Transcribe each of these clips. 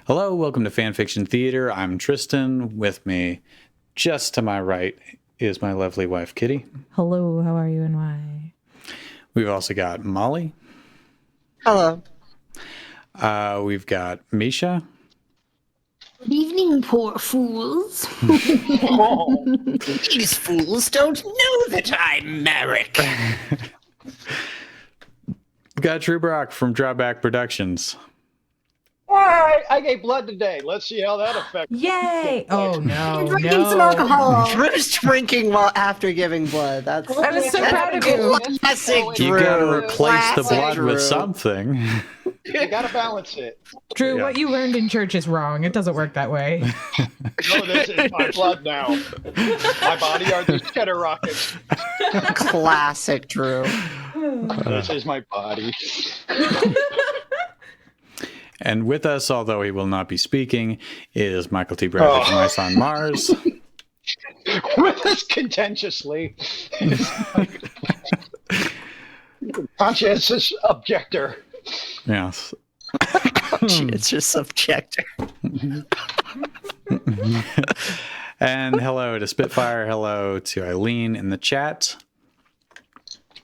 Hello, welcome to Fanfiction Theater. I'm Tristan. With me, just to my right, is my lovely wife, Kitty. Hello, how are you and why? We've also got Molly. Hello. We've got Misha. Good evening, poor fools. These fools don't know that I'm Merrick. We've got Drew Brock from Drawback Productions. All right, I gave blood today. Let's see how that affects. Yay! Oh no, You're drinking some alcohol. Drew's drinking while after giving blood. That's I was so proud of you. classic Drew. You gotta replace the Classic blood with Drew. something. You gotta balance it. Drew, Yeah. what you learned in church is wrong. It doesn't work that way. No, this is my blood now. My body are these cheddar rockets. Classic Drew. This is my body. And with us, although he will not be speaking, is Michael T. Bradley from Ice on Mars. With us contentiously. Conscientious objector. Yes. It's just subjector. And hello to Spitfire. Hello to Eileen in the chat.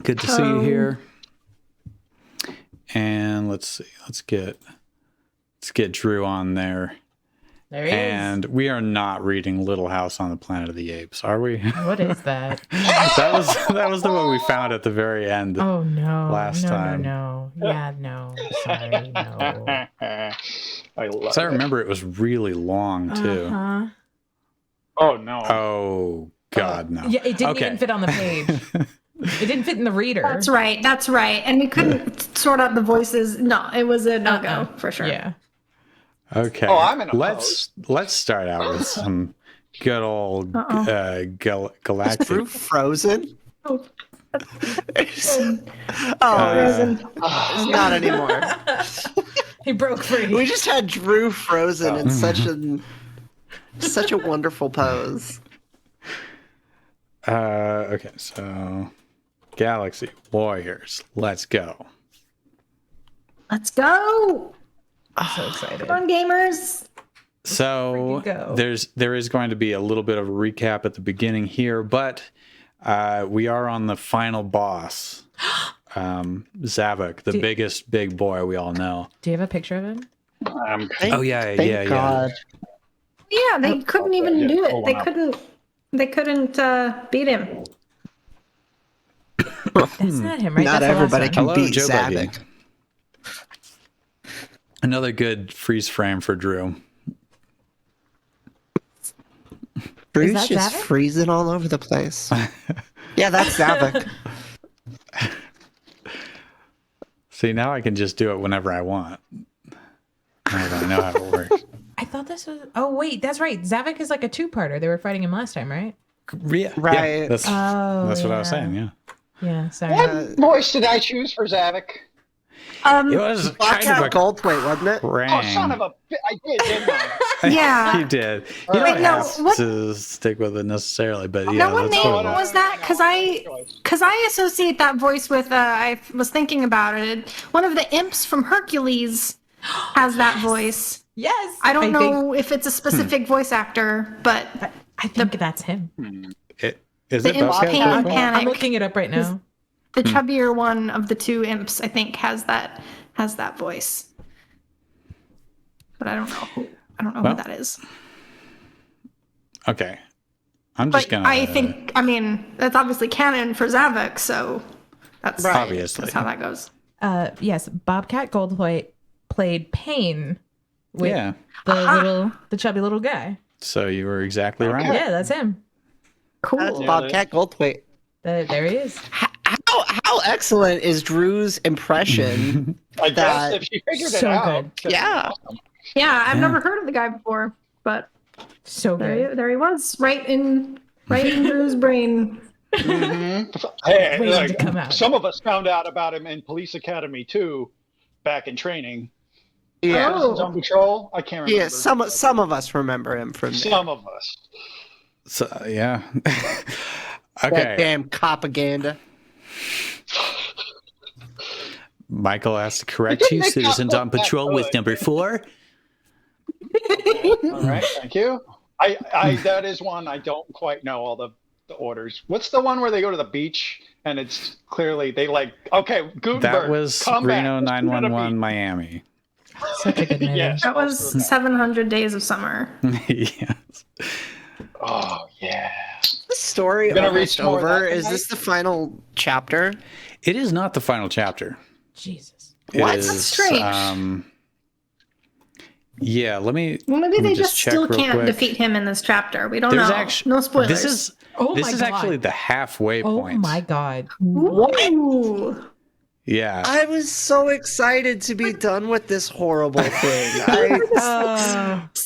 Good to see you here. And let's see. Let's get Drew on there. There he And we are not reading Little House on the Planet of the Apes, are we? is. What is that? that was the one we found at the very end. Oh no. Last no, time. No. Yeah, no. Sorry, no. I love So I it. remember it was really long too. Uh-huh. Oh no. Oh God, no. Yeah, it didn't Okay. even fit on the page. It didn't fit in the reader. That's right. That's right. And we couldn't sort out the voices. No, it was a no-go Uh-uh. for sure. Yeah. Okay. Oh, I'm in a let's start out with some good old galactic. Drew frozen? Oh. Not anymore. He broke free. We just had Drew frozen in such a wonderful pose. Okay, so Galaxy Warriors, let's go. Let's go. I'm so excited. Come on, gamers. So Freaking go. there is going to be a little bit of a recap at the beginning here, but we are on the final boss, Zavok, the biggest big boy we all know. Do you have a picture of him? Oh yeah, Thank yeah. God. Yeah, they couldn't even do it. hold They on. couldn't beat him. That's not him, right? Not That's the last everybody one. can Hello, beat Joe Buddy. Zavok. Another good freeze frame for Drew. Drew's that just Zavok? freezing all over the place. Yeah, that's Zavok. See, now I can just do it whenever I want. Now that I know how it works. I thought this was. Oh wait, that's right. Zavok is like a two-parter. They were fighting him last time, right? Yeah, Right. Yeah, that's Oh, what I was yeah. saying. Yeah, Yeah. Sorry. What voice did I choose for Zavok? it was kind Blackout of a Goldthwait, wasn't it? Oh, son of a I did, didn't I? Yeah. You did. You don't no, have what- to stick with it necessarily, but yeah, No, what that's name what it was. was that? Because I associate that voice with. I was thinking about it. One of the imps from Hercules has that voice. Yes. I don't think- know if it's a specific voice actor, but I think that's him. Is The it imp Bobcat pain Goldthwait? and panic. I'm looking it up right now. The chubbier one of the two imps, I think, has that voice. But I don't know who. I don't know Well, who that is. Okay, I'm just But gonna. I think, I mean, that's obviously canon for Zavok, so that's obviously. that's how that goes. Yes, Bobcat Goldthwait played Pain with Yeah. the chubby little guy. So you were exactly right. Yeah, that's him. Cool. That's Bobcat Goldthwait. There he is. How excellent is Drew's impression? I guess That- if she figured So it out. good. that's Yeah. awesome. Yeah, I've Yeah. never heard of the guy before, but So good. there he was, right in Drew's brain. Hey, Waiting like, to come out. some of us found out about him in Police Academy 2 back in training. Yeah. Citizens on Patrol? I can't remember. Yeah, some of us remember him from there. Some of us. So yeah. That Okay. damn propaganda. Michael has to correct It you. didn't make Citizens that on look that Patrol with good. number 4. All right, thank you. I that is one I don't quite know all the orders. What's the one where they go to the beach and it's clearly they like okay, Gutenberg. That was come back. Reno Let's go to the 911 beach. Miami. Such a good movie. Yes. That was 700 Days of Summer. Yes. Oh yeah. This story Gonna almost reach more of over. that Is this the final chapter? It is not the final chapter. Jesus. It What? is, That's strange. Yeah, let me. Well, maybe let me they just check still real can't quick. defeat him in this chapter. We don't There's know. actually No spoilers. This is Oh this my is God. actually the halfway Oh point. my God. Ooh. Yeah. I was so excited to be done with this horrible thing. I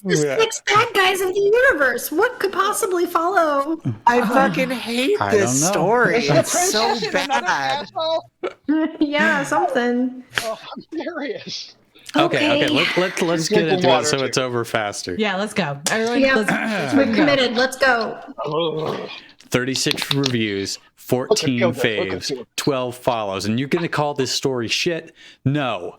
The 6 bad guys of the universe. What could possibly follow? fucking hate I this don't know. story. Is the It's so princess another bad. asshole? Yeah, something. Oh, I'm furious. Okay. Let's get drinking into it water, so too. it's over faster. Yeah, let's go. Everyone, Yeah, let's we're go. committed. Let's go. Ugh. 36 reviews, 14 Okay, okay, faves, okay. 12 follows, and you're gonna call this story shit? No.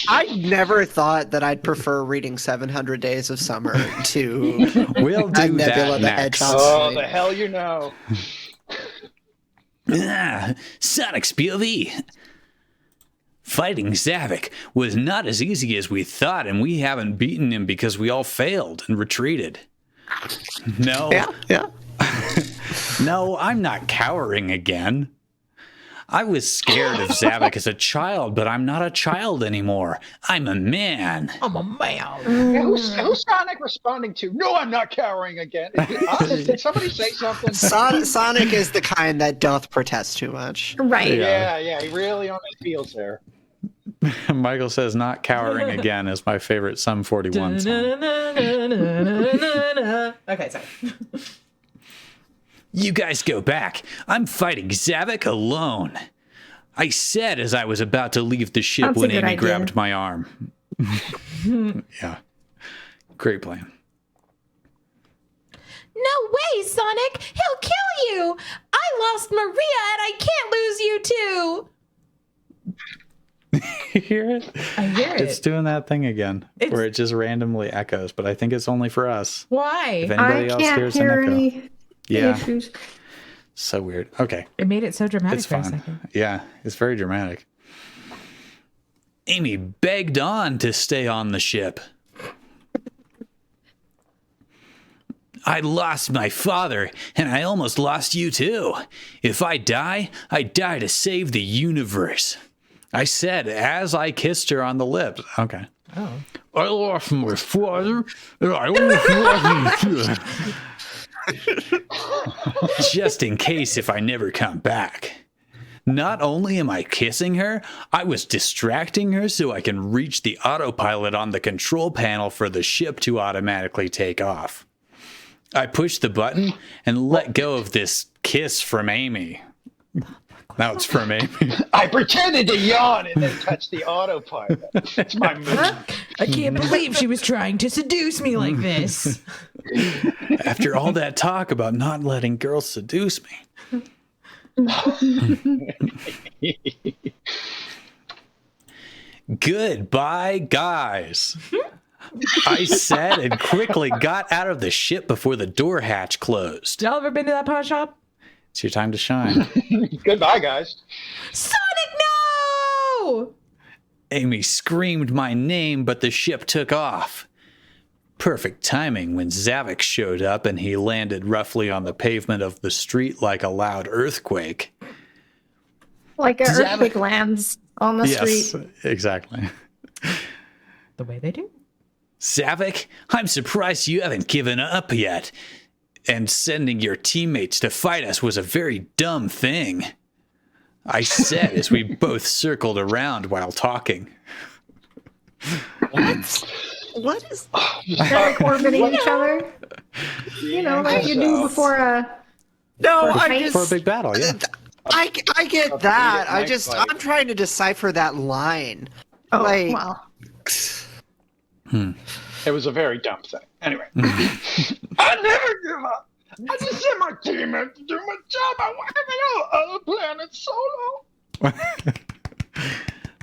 I never thought that I'd prefer reading 700 Days of Summer to We'll do Nebula that the next. Hedgehog. Oh, the hell you know. Sonic's POV. Fighting Zavik was not as easy as we thought, and we haven't beaten him because we all failed and retreated. No. Yeah. No, I'm not cowering again. I was scared of Zavik as a child, but I'm not a child anymore. I'm a man. I'm a man. Yeah, who's Sonic responding to? No, I'm not cowering again. Is it us? Did somebody say something? Sonic is the kind that doth protest too much. Right. Yeah, he really on his heels there. Michael says not cowering again is my favorite Sum 41 song. Okay, sorry. You guys go back. I'm fighting Zavik alone. I said as I was about to leave the ship That's a when good Amy idea. grabbed my arm. Yeah. Great plan. No way, Sonic! He'll kill you! I lost Maria and I can't lose you too! You hear it? I hear it. It's doing that thing again where it just randomly echoes, but I think it's only for us. Why? If anybody I else can't hears an hear echo. any Yeah. issues. So weird. Okay. It made it so dramatic It's for a fine. second. Yeah, it's very dramatic. Amy begged on to stay on the ship. I lost my father, and I almost lost you too. If I die to save the universe. I said as I kissed her on the lips. Okay. Oh. I lost my father, and I almost lost you too. Just in case if I never come back. Not only am I kissing her, I was distracting her so I can reach the autopilot on the control panel for the ship to automatically take off. I pushed the button and let go of this kiss from Amy. Now it's from Amy. I pretended to yawn and then touch the autopilot. It's my move. I can't believe she was trying to seduce me like this. After all that talk about not letting girls seduce me. Goodbye, guys. I said and quickly got out of the ship before the door hatch closed. Y'all ever been to that pawn shop? It's your time to shine. Goodbye, guys. Sonic, no! Amy screamed my name, but the ship took off. Perfect timing when Zavik showed up and he landed roughly on the pavement of the street like a loud earthquake. Like an earthquake lands on the Yes, street. exactly. The way they do. Zavik, I'm surprised you haven't given up yet. And sending your teammates to fight us was a very dumb thing. I said as we both circled around while talking. What is? They're like orbiting each other. You know, like you do before a. No, For a I'm fight? just. For a big battle, yeah. I get that. I nice just fight. I'm trying to decipher that line. Oh, Like- well. It was a very dumb thing. Anyway. I never give up. I just sent my teammates to do my job. I want to go other planets solo.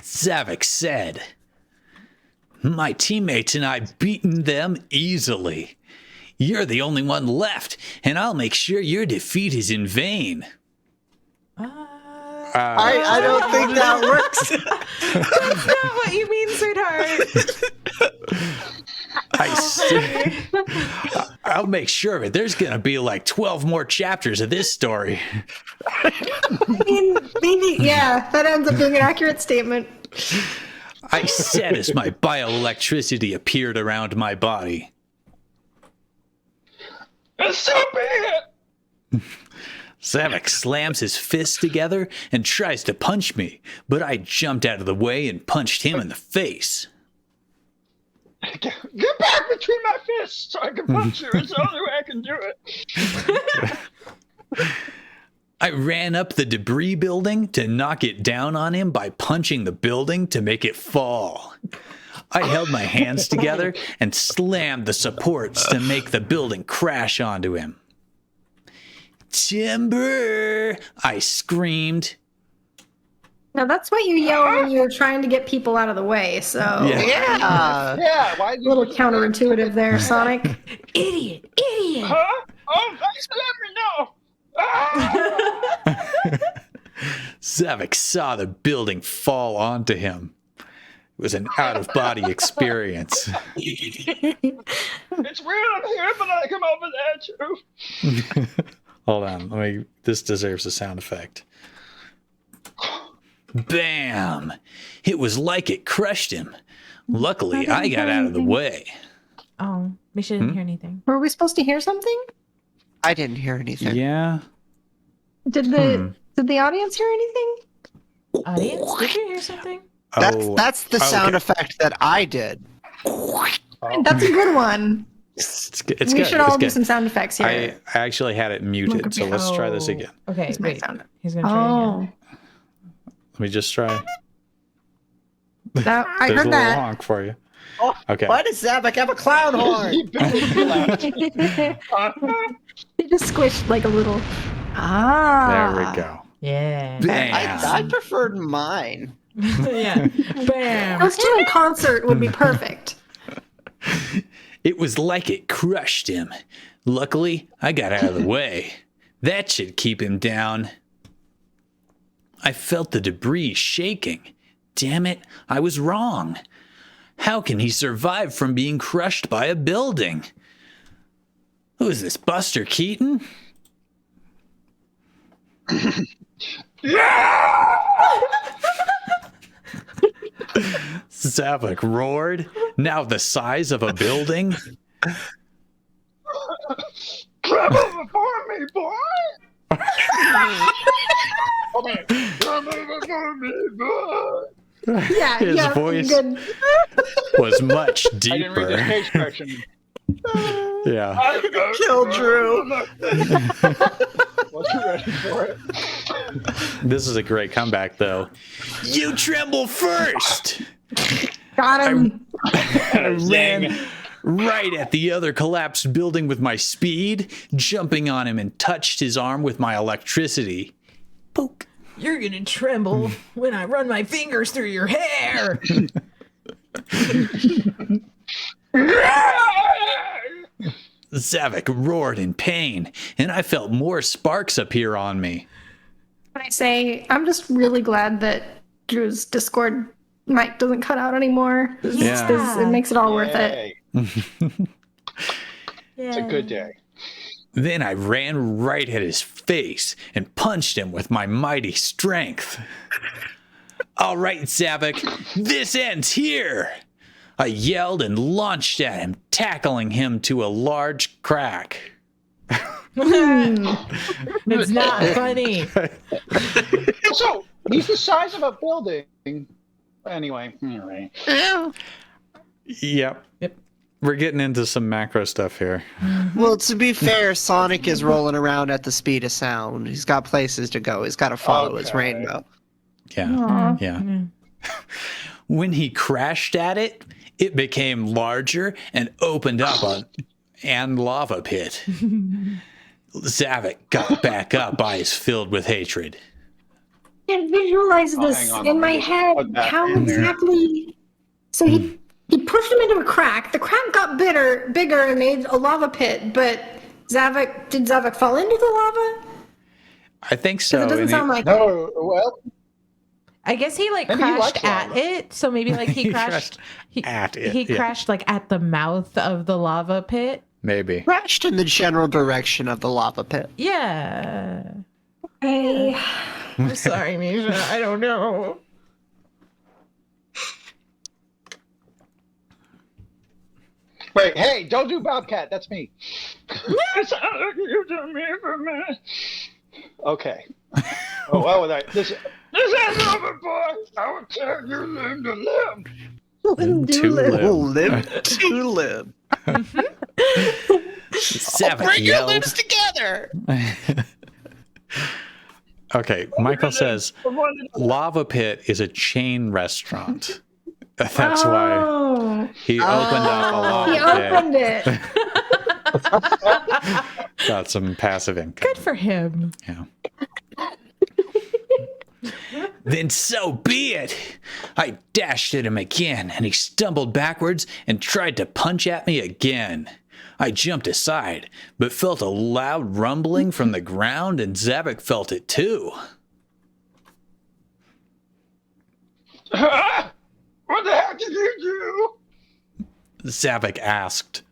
Zavik said. My teammates and I beaten them easily. You're the only one left, and I'll make sure your defeat is in vain. I don't think that works. That's not what you mean, sweetheart. I'll make sure of it. There's going to be like 12 more chapters of this story. I mean, maybe, yeah, that ends up being an accurate statement. I said as my bioelectricity appeared around my body. It's so bad. Zavok slams his fists together and tries to punch me, but I jumped out of the way and punched him in the face. Get back between my fists so I can punch you. It's the only way I can do it. I ran up the debris building to knock it down on him by punching the building to make it fall. I held my hands together and slammed the supports to make the building crash onto him. Timber! I screamed. Now, that's what you yell when you're trying to get people out of the way, so... Yeah. Yeah, why A little counterintuitive there, Sonic. Idiot. Huh? Oh, thanks for letting me know. Ah! Zavok saw the building fall onto him. It was an out-of-body experience. It's weird up here, but I come over there too. Hold on, this deserves a sound effect. Bam! It was like it crushed him. Luckily, I got out of the way. Oh, Misha didn't hear anything. Were we supposed to hear something? I didn't hear anything. Yeah. Did the audience hear anything? Audience, did you hear something? That's the sound effect that I did. That's a good one. It's We good. should all It's do good. some sound effects here. I actually had it muted, so let's try this again. Okay, It's my wait. sound. He's gonna try again. Let me just try. That, I There's a heard little that. honk for you. Oh, Okay. why does Zavok have a clown horn? It just squished like a little. Ah. There we go. Yeah. Bam. I preferred mine. Yeah. Bam. Those two in concert would be perfect. It was like it crushed him. Luckily, I got out of the way. That should keep him down. I felt the debris shaking. Damn it, I was wrong. How can he survive from being crushed by a building? Who is this, Buster Keaton? Zavok roared, now the size of a building. Grab over for me, boy. Come over for me, boy. Yeah, His yeah, voice good. was much I didn't read the deeper. page correction. Yeah. Kill Drew. Wasn't ready for it. This is a great comeback, though. You tremble first! Got him. I ran right at the other collapsed building with my speed, jumping on him and touched his arm with my electricity. Poke. You're gonna tremble when I run my fingers through your hair. Zavok roared in pain, and I felt more sparks appear on me. Can I say, I'm just really glad that Drew's Discord mic doesn't cut out anymore. Yeah. It makes it all worth it. Yay. It's a good day. Then I ran right at his face and punched him with my mighty strength. All right, Zavok, this ends here. I yelled and launched at him, tackling him to a large crack. It's not funny. So, he's the size of a building. Anyway, all right. Yep. We're getting into some macro stuff here. Well, to be fair, Sonic is rolling around at the speed of sound. He's got places to go. He's got to follow his Okay. rainbow. Yeah. Yeah. When he crashed at it, it became larger and opened up an lava pit. Zavok got back up, eyes filled with hatred. I can't visualize Oh, this hang on, in my let me just head. put that How in there. exactly? So he pushed into a crack. The crack got bigger and made a lava pit, but did Zavok fall into the lava? I think so. Because it doesn't sound like No, well, I guess he like Maybe he crashed likes at lava. it, so maybe like he crashed at it. He yeah. crashed like at the mouth of the lava pit. Maybe. Crashed in the general direction of the lava pit. Yeah. Hey. I'm sorry, Misha. I don't know. wait, hey, don't do Bobcat. That's me. You do me for me. Okay. Oh, well, this ain't over, boy. I will tell you live to live. To live. Live to live. Savage Bring your yelled. lips together. Okay, Michael says Lava Pit is a chain restaurant. That's why he opened up a lava He pit. opened it. Got some passive income. Good for him. Yeah. Then so be it. I dashed at him again, and he stumbled backwards and tried to punch at me again. I jumped aside, but felt a loud rumbling from the ground, and Zavok felt it too. What the heck did you do? Zavok asked.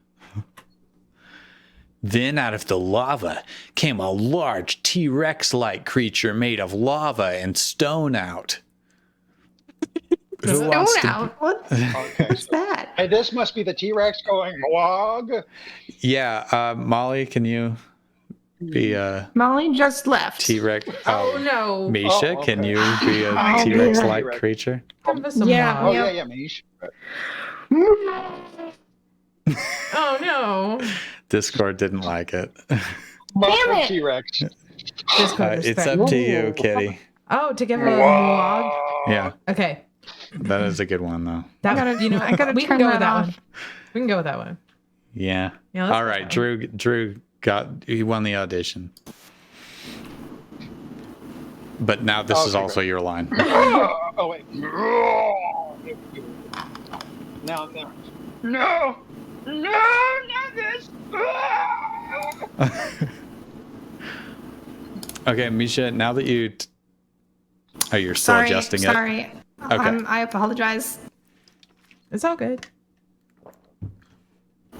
Then out of the lava came a large T-Rex-like creature made of lava and stone out. Who Stone wants to- out. Okay, What's that? hey, this must be the T-Rex going log. Yeah, Molly, can you be a Molly just left. T-Rex? Oh no. Misha, Oh, can okay. you be a Oh, T-Rex-like T-Rex. creature? Give us some Yeah. Oh, love. yeah, yeah, Mish. Oh no. Discord didn't like it. Multiple it. T-Rex. It's up to you, Kitty. Oh, to give him a log. Yeah, Okay. that is a good one, though. That gotta- you know, I gotta we can turn go with that that off. one. We can go with that one. Yeah. Yeah, let's All go right, that one. Drew he won the audition. But now this is Okay, also your line. Oh, wait. No, not this. Okay, Misha, now that you... Oh, you're still Sorry. adjusting it? Sorry. Okay. I apologize. It's all good.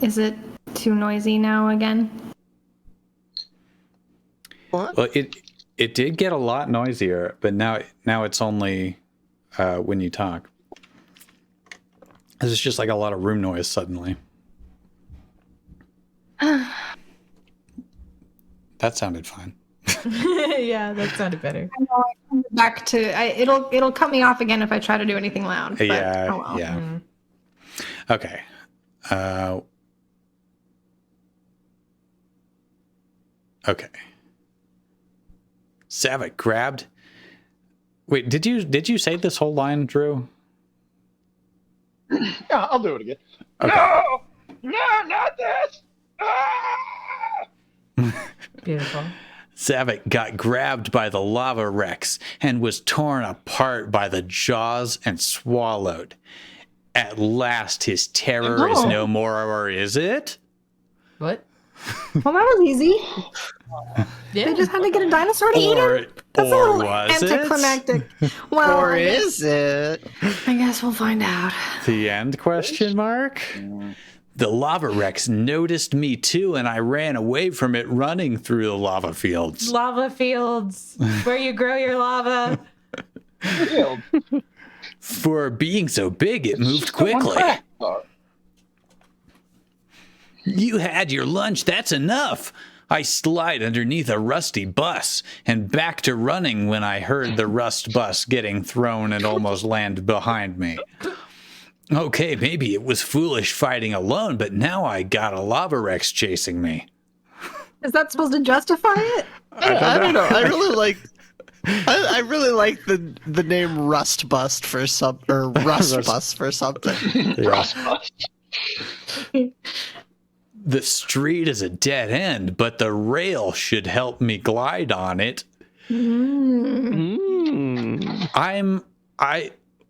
Is it too noisy now again? What? Well, it did get a lot noisier, but now it's only when you talk. It's just like a lot of room noise suddenly. That sounded fine. Yeah, that sounded better. Back to it'll cut me off again if I try to do anything loud. But, Yeah, oh well. yeah. Mm. Okay. Okay. Zavok grabbed. Wait, did you say this whole line, Drew? Yeah, I'll do it again. Okay. No, not this. Beautiful. Zavok got grabbed by the lava Rex and was torn apart by the jaws and swallowed. At last, his terror is no more, or is it? What? Well, that was easy. Yeah. They just had to get a dinosaur to eat Or, him. That's a or little was it? anticlimactic. Well, Or I guess- is it? I guess we'll find out. The end question mark? The lava Rex noticed me too, and I ran away from it running through the lava fields. Lava fields, where you grow your lava. Field. For being so big, it moved quickly. You had your lunch, that's enough. I slide underneath a rusty bus and back to running when I heard the rust bus getting thrown and almost land behind me. Okay, maybe it was foolish fighting alone, but now I got a lava Rex chasing me. Is that supposed to justify it? I don't know. I really like. I really like the name Rust Bust for Rust Bust for something. The street is a dead end, but the rail should help me glide on it.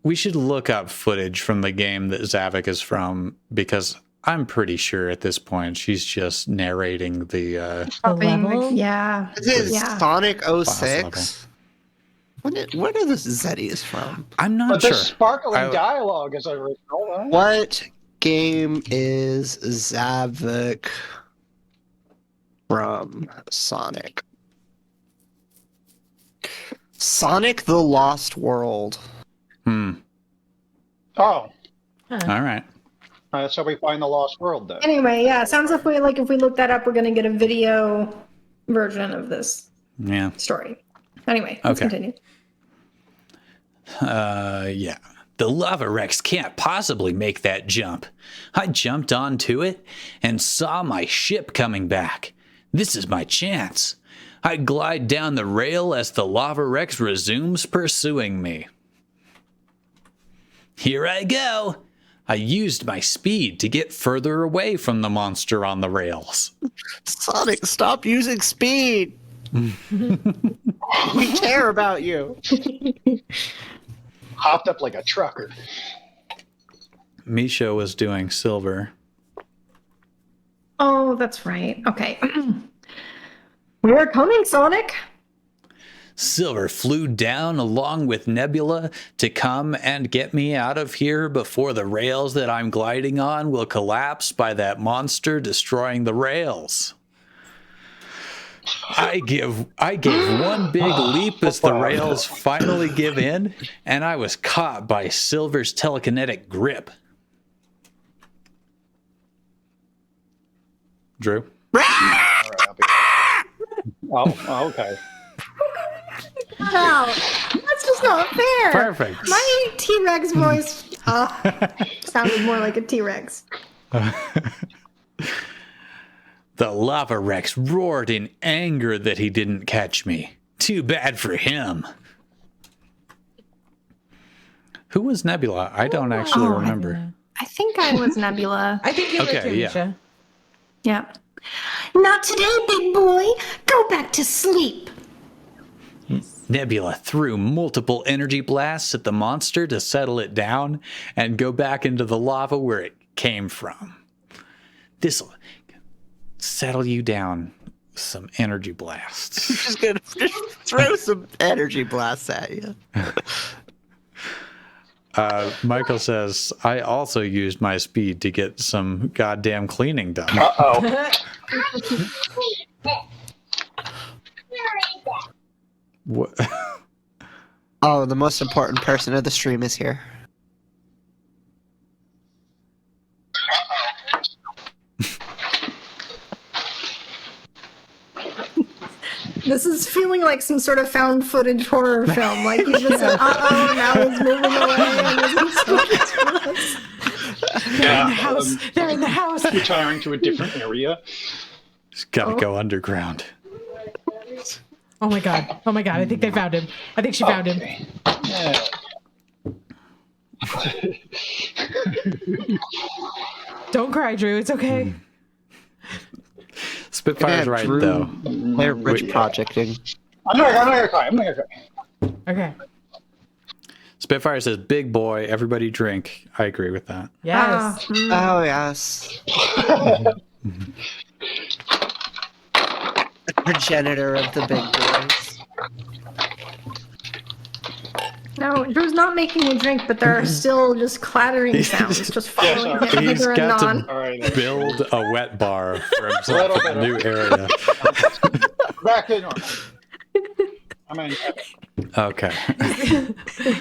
We should look up footage from the game that Zavik is from, because I'm pretty sure at this point she's just narrating the level? Yeah. Is it Yeah. Sonic level. 06? Where are the Zeddies from? I'm not But sure. there's sparkling I- dialogue as original, right? What game is Zavik from Sonic? Sonic the Lost World. Hmm. Oh, All right. that's how we find the Lost World then. Anyway, yeah, it sounds like if we look that up, we're gonna get a video version of this Yeah. story. Anyway, let's Okay. continue. Yeah. The lava Rex can't possibly make that jump. I jumped onto it and saw my ship coming back. This is my chance. I glide down the rail as the lava Rex resumes pursuing me. Here I go. I used my speed to get further away from the monster on the rails. Sonic, stop using speed. We care about you. Hopped up like a trucker. Misha was doing silver. Oh, that's right. Okay. We're coming, Sonic. Silver flew down along with Nebula to come and get me out of here before the rails that I'm gliding on will collapse by that monster destroying the rails. I gave one big leap as the rails finally give in, and I was caught by Silver's telekinetic grip. Drew? All right, oh, okay. Wow, that's just not fair. Perfect. My T-Rex voice sounded more like a T-Rex. The lava Rex roared in anger that he didn't catch me. Too bad for him. Who was Nebula? I don't actually remember. I think I was Nebula. I think you Okay, were too, yeah. Misha. Yeah. Not today, big boy. Go back to sleep. Nebula threw multiple energy blasts at the monster to settle it down and go back into the lava where it came from. This'll settle you down. Some energy blasts. Just gonna throw some energy blasts at you. Michael says, I also used my speed to get some goddamn cleaning done. Uh-oh. What? Oh, the most important person of the stream is here. This is feeling like some sort of found footage horror film. Like you just said, now he's moving away and he's speaking to us. They're in the house. They're in the house. Retiring to a different area. Just gotta go underground. Oh my god. Oh my god. I think they found him. I think she found him. Yeah. Don't cry, Drew. It's okay. Spitfire's right, Drew, though. They're rich projecting. I'm not gonna cry. I'm not gonna cry. Okay. Spitfire says, big boy, everybody drink. I agree with that. Yes. Oh, yes. The progenitor of the big boys. No, Drew's not making a drink, but there are still just clattering sounds just following sorry. him He's hither and got non. All right. to build a wet bar for himself in a new area. Back to normal. I mean, Okay.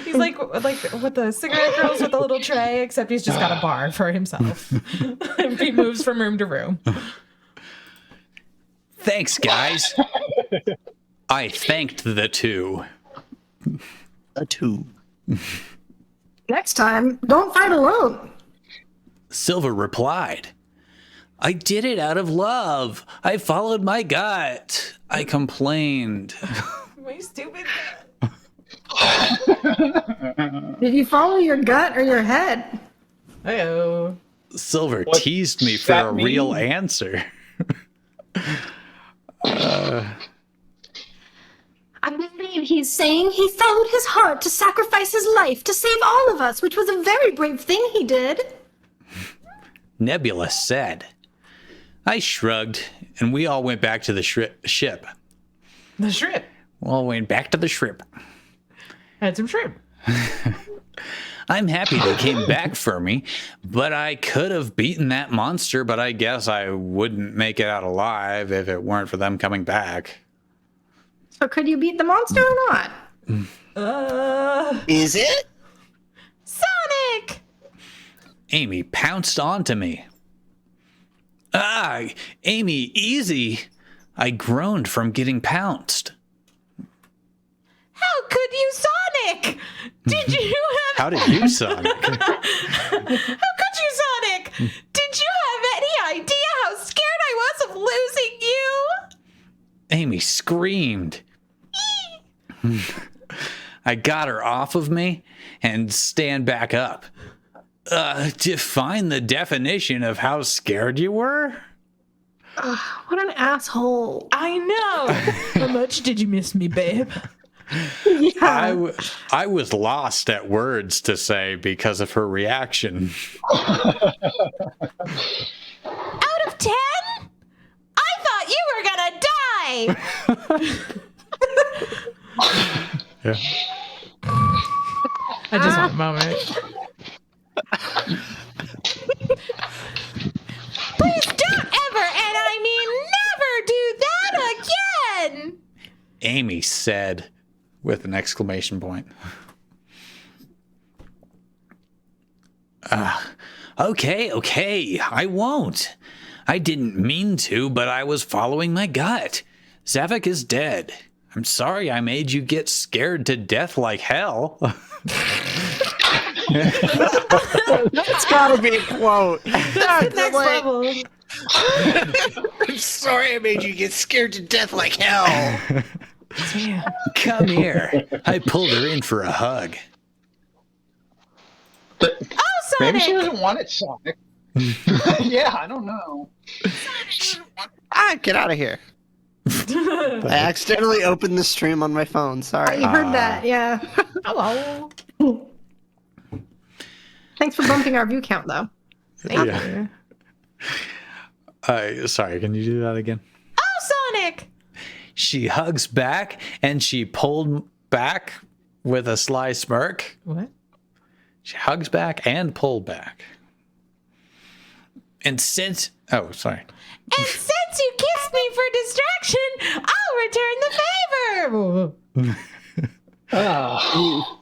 He's like with the cigarette girls with a little tray, except he's just got a bar for himself. He moves from room to room. Thanks, guys. I thanked the two. A two. Next time, don't fight alone. Silver replied, I did it out of love. I followed my gut. I complained. My stupid. Did you follow your gut or your head? Oh. Silver What teased me for that a mean? real answer. I believe he's saying he followed his heart to sacrifice his life to save all of us, which was a very brave thing he did. Nebula said. I shrugged, and we all went back to the ship. The shrimp. We all went back to the ship. Had some shrimp. I'm happy they came back for me, but I could have beaten that monster, but I guess I wouldn't make it out alive if it weren't for them coming back. So could you beat the monster or not? Is it? Sonic! Amy pounced onto me. Ah, Amy, easy. I groaned from getting pounced. How could you, Sonic? Did you have... How did you, Sonic? How could you, Sonic? Did you have any idea how scared I was of losing you? Amy screamed. I got her off of me and stand back up. Define the definition of how scared you were? What an asshole. I know. How much did you miss me, babe? Yeah. I was lost at words to say because of her reaction. Out of 10? I thought you were gonna die. Yeah. I just want a moment. Please don't ever, and I mean never, do that again. Amy said with an exclamation point. Okay, I won't. I didn't mean to, but I was following my gut. Zavik is dead. I'm sorry I made you get scared to death like hell. That's gotta be a quote. That's next level. I'm sorry I made you get scared to death like hell. Damn. Come here. I pulled her in for a hug. But Oh, maybe she Sonic! doesn't want it, Sonic. Yeah, I don't know. Get out of here. I accidentally opened the stream on my phone. Sorry. You heard that, yeah. Hello. Thanks for bumping our view count, though. Yeah. Sorry, can you do that again? Oh, Sonic! She hugs back and she pulled back with a sly smirk. What? She hugs back and pulled back. And since... Oh, sorry. And since you kissed me for distraction, I'll return the favor. Oh.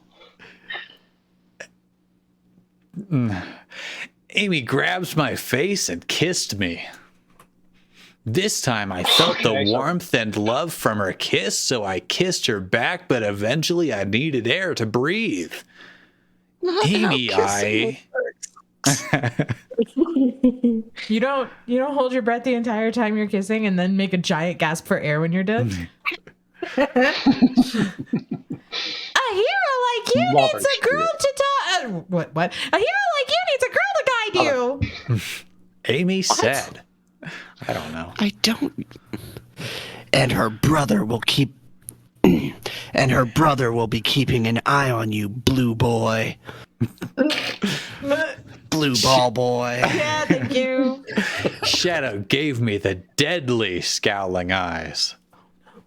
Amy grabs my face and kissed me. This time I felt the warmth and love from her kiss, so I kissed her back, but eventually I needed air to breathe. Amy, You don't hold your breath the entire time you're kissing and then make a giant gasp for air when you're done? A hero like you Robert needs a girl to talk. What? A hero like you needs a girl to guide you. Amy said. I don't know. I don't. And her brother will keep. And her brother will be keeping an eye on you, blue boy. Blue ball boy. Yeah, thank you. Shadow gave me the deadly scowling eyes.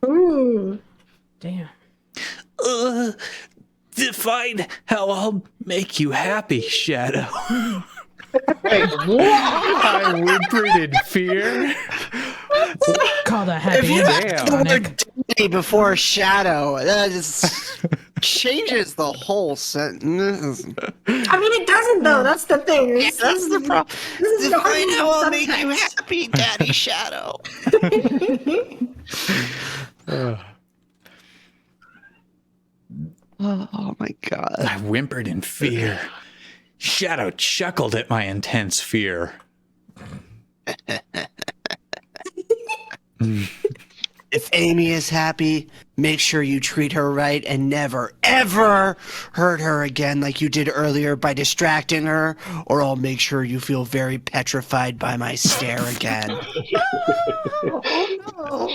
Ooh. Damn. Define how I'll make you happy, Shadow. Wait, what? I whimpered in fear. Called a happy Damn. The word day before shadow. That just changes the whole sentence. I mean, it doesn't, though. That's the thing. That's the problem. This is the Define how I'll make you subtext. happy, Daddy Shadow. Oh my god. I whimpered in fear. Shadow chuckled at my intense fear. If Amy is happy, make sure you treat her right and never, ever hurt her again like you did earlier by distracting her, or I'll make sure you feel very petrified by my stare again. Oh no.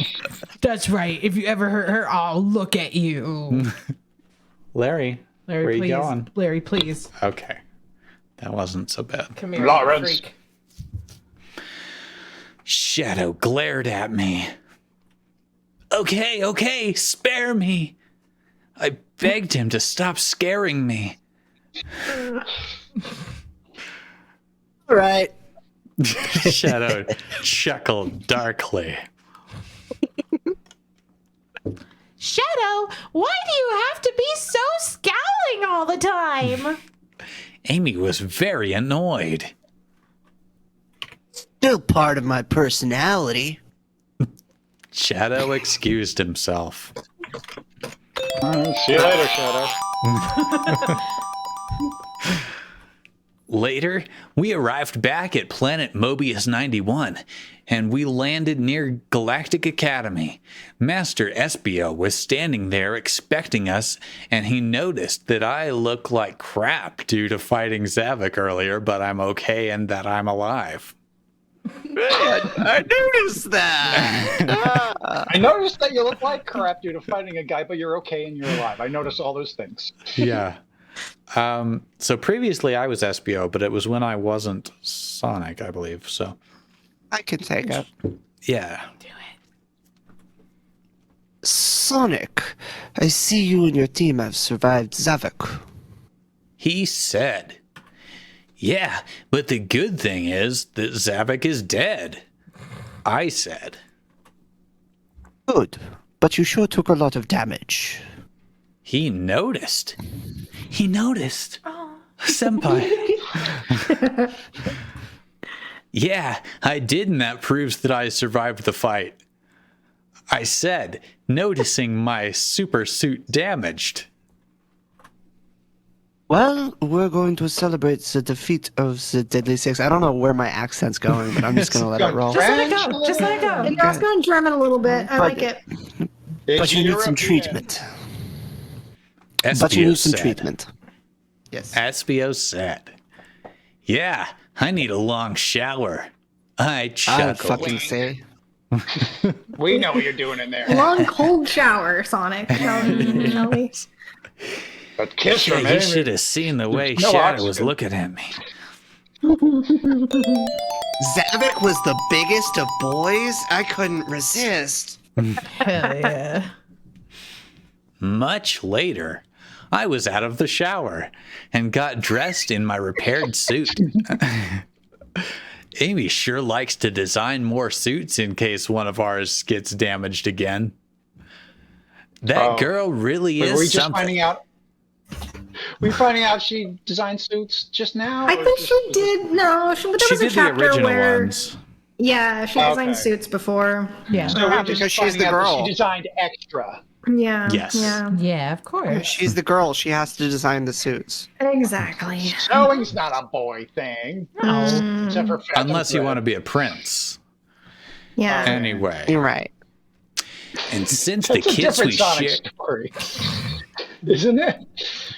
That's right. If you ever hurt her, I'll look at you. Larry, Larry, where please. you going? Larry, please. Okay. That wasn't so bad. Come here, Lawrence. freak. Shadow glared at me. Okay, spare me. I begged him to stop scaring me. All right. Shadow chuckled darkly. Shadow, why do you have to be so scowling all the time? Amy was very annoyed. Still part of my personality. Shadow excused himself. See you later, Shadow. Later, we arrived back at planet Mobius 91, and we landed near Galactic Academy. Master Espio was standing there expecting us, and he noticed that I look like crap due to fighting Zavik earlier, but I'm okay and that I'm alive. I noticed that. I noticed that you look like crap due to fighting a guy, but you're okay and you're alive. I noticed all those things. Yeah. So previously I was Espio, but it was when I wasn't Sonic, I believe. So, I can take it. yeah. Sonic, I see you and your team have survived Zavik. He said, yeah, but the good thing is that Zavik is dead. I said. Good, but you sure took a lot of damage. He noticed. Senpai. Yeah, I did, and that proves that I survived the fight. I said, noticing my super suit damaged. Well, we're going to celebrate the defeat of the Deadly Six. I don't know where my accent's going, but I'm just going to let it roll. Just let it go. Just let it go. And now it's going German a little bit. I like it. But you need some treatment. But you need some treatment. Yes. Espio said, yeah, I need a long shower. I I chuckled. fucking say. We know what you're doing in there. Long cold shower, Sonic. Shall we? But kiss Yeah, from you Amy. should have seen the way no Shadow was oxygen. looking at me. Zavik was the biggest of boys? I couldn't resist. Hell yeah. Much later, I was out of the shower and got dressed in my repaired suit. Amy sure likes to design more suits in case one of ours gets damaged again. That girl really Wait, is were we just something. finding out? Were we finding out she designed suits just now? I or think just- she did. No, but there She was a did the chapter original where. ones. Yeah, she designed Okay. suits before. Yeah. So we're just because she's finding the out that girl. She designed extra. Yeah. Yes. Yeah. Yeah, of course. She's the girl. She has to design the suits. Exactly. Sewing's not a boy thing. No. Except for Unless you want to be a prince. Yeah. Anyway. You're right. And since the It's a kids we different Sonic share. story, isn't it?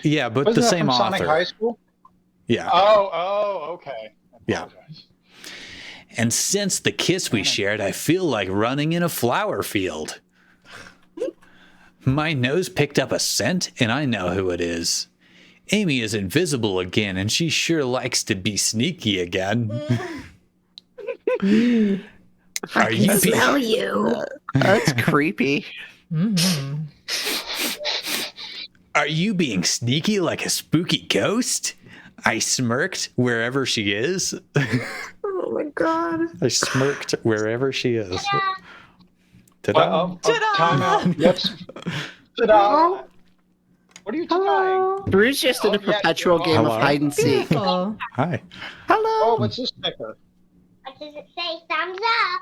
Yeah, but Wasn't the that same from Sonic High author. School? Yeah. Oh, okay. I Yeah. apologize. And since the kiss we shared, I feel like running in a flower field. My nose picked up a scent, and I know who it is. Amy is invisible again, and she sure likes to be sneaky again. Are you Smell being, you. That's creepy. are you being sneaky like a spooky ghost? I smirked wherever she is. Oh my god. I smirked wherever she is. Ta-da! Time out. Yes. Ta-da! What are you denying? Drew's just in a Oh, yeah, perpetual you game are. of hide and seek. Beautiful. Hi. Oh, what's this sticker? What does it say? Thumbs up.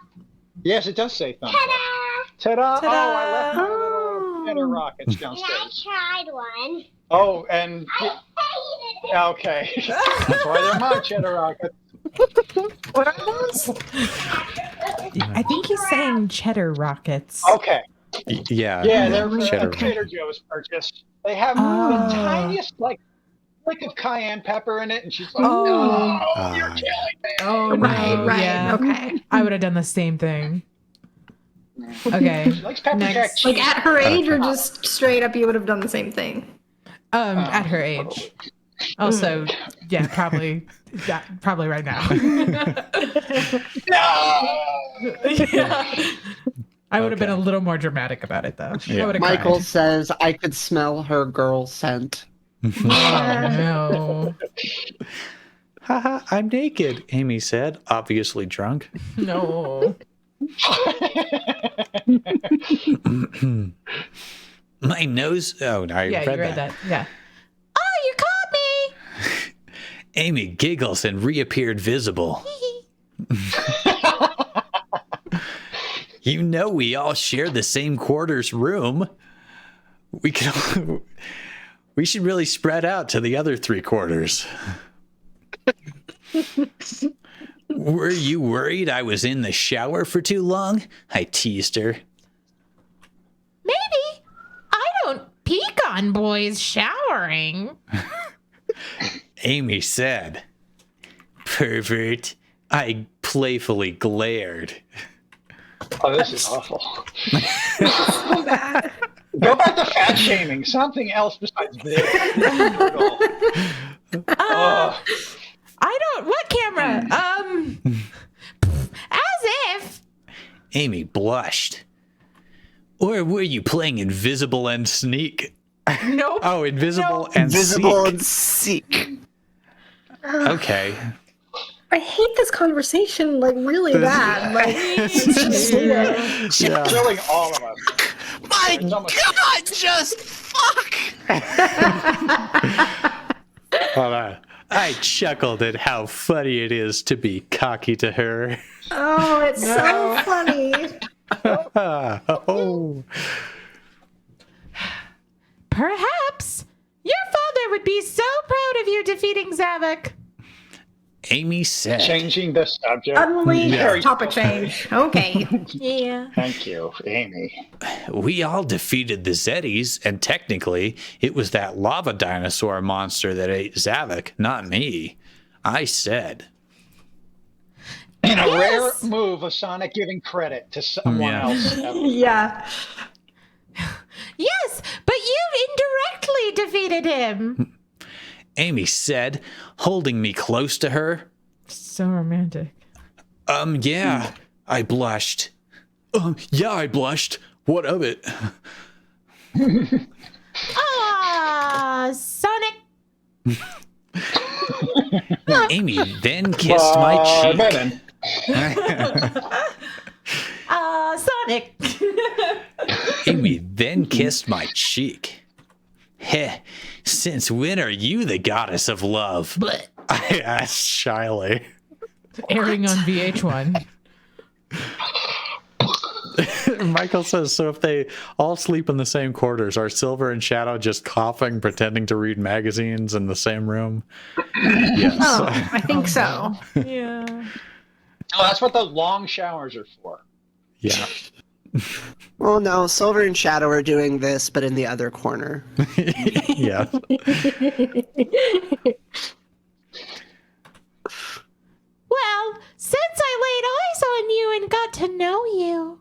Yes, it does say thumbs up. Ta-da! Ta-da! Ta-da. Oh, I left my little cheddar rockets Yeah, I downstairs. tried one. Oh, and I hated it. okay, that's why they're my cheddar rockets. What are those? I think he's saying cheddar rockets. Okay, Yeah. Yeah, they're Cheddar. Trader Joe's purchase. They have the tiniest like flick of cayenne pepper in it, and she's like, "No, you're killing me." Oh Right, no! right, Yeah. okay. I would have done the same thing. Okay. She likes pepper jack Next. cheese. Like at her age, or just straight up, you would have done the same thing. At her age. Also, yeah, probably right now. Yeah. I would have been a little more dramatic about it, though. Yeah. I would have Michael cried. says, I could smell her girl scent. Oh, no. Haha, I'm naked, Amy said, obviously drunk. No. My nose. Oh, no, I Yeah, read you read that. that. Yeah. Oh, you caught me! Amy giggles and reappeared visible. You know we all share the same quarters room. We should really spread out to the other 3 quarters. Were you worried I was in the shower for too long? I teased her. Maybe. I don't peek on boys showering. Amy said. Pervert. I playfully glared. Oh, this is awful. Go back to fat shaming. Something else besides this. I don't. What camera? As if. Amy blushed. Or were you playing Invisible and Sneak? Nope. Oh, Invisible and Visible Seek. and seek. Okay. I hate this conversation, like, really bad. Like, She's killing all of us. My God, just fuck! Hold on. I chuckled at how funny it is to be cocky to her. oh, it's so funny. Oh. Perhaps your father would be so proud of you defeating Zavok. Amy said. Changing the subject. Suddenly, Very- topic change. Okay. Yeah. Thank you, Amy. We all defeated the Zetis, and technically, it was that lava dinosaur monster that ate Zavok, not me. I said. In a Yes. rare move of Sonic giving credit to someone Yeah. else. Yeah. Yes, but you indirectly defeated him. Amy said, holding me close to her. So romantic. Yeah, I blushed. Yeah, I blushed. What of it? Ah, Sonic. Amy then kissed my cheek. Bevan. Sonic. Amy then kissed my cheek. Heh, since when are you the goddess of love? I asked shyly. Airing on VH1. Michael says, so if they all sleep in the same quarters, are Silver and Shadow just coughing, pretending to read magazines in the same room? Yes. Oh, I think so. Yeah. Oh, that's what those long showers are for. Yeah. Well, no, Silver and Shadow are doing this, but in the other corner. Yeah. Well, since I laid eyes on you and got to know you.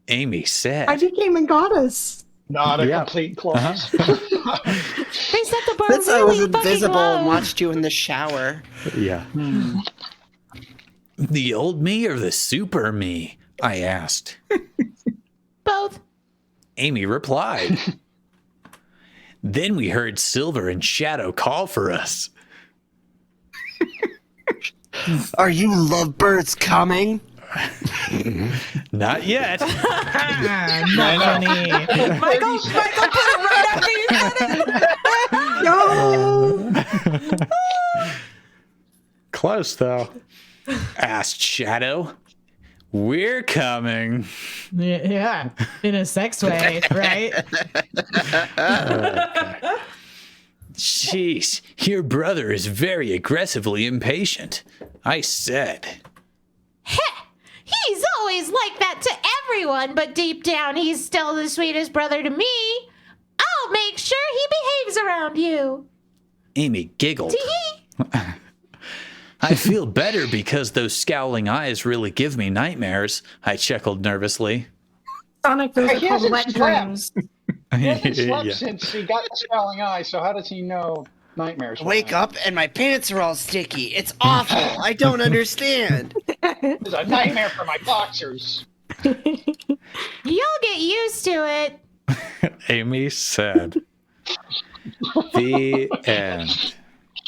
Amy said. I became a goddess. Not a Yeah. complete clause. They set the bar Since I was really fucking invisible and low. watched you in the shower. Yeah. The old me or the super me? I asked. Both. Amy replied. Then we heard Silver and Shadow call for us. Are you lovebirds coming? Not yet. Not funny. Michael put it right after you said it. Close, though. Asked Shadow. We're coming. Yeah, in a sex way, right? Jeez, your brother is very aggressively impatient. I said. He's always like that to everyone, but deep down, he's still the sweetest brother to me. I'll make sure he behaves around you. Amy giggled. I feel better because those scowling eyes really give me nightmares, I chuckled nervously. Sonic, those are He called hasn't wet slept. dreams. He hasn't slept Yeah. since he got the scowling eye, so how does he know nightmares? Wake up and my pants are all sticky. It's awful. I don't understand. It's a nightmare for my boxers. You'll get used to it. Amy said. The end.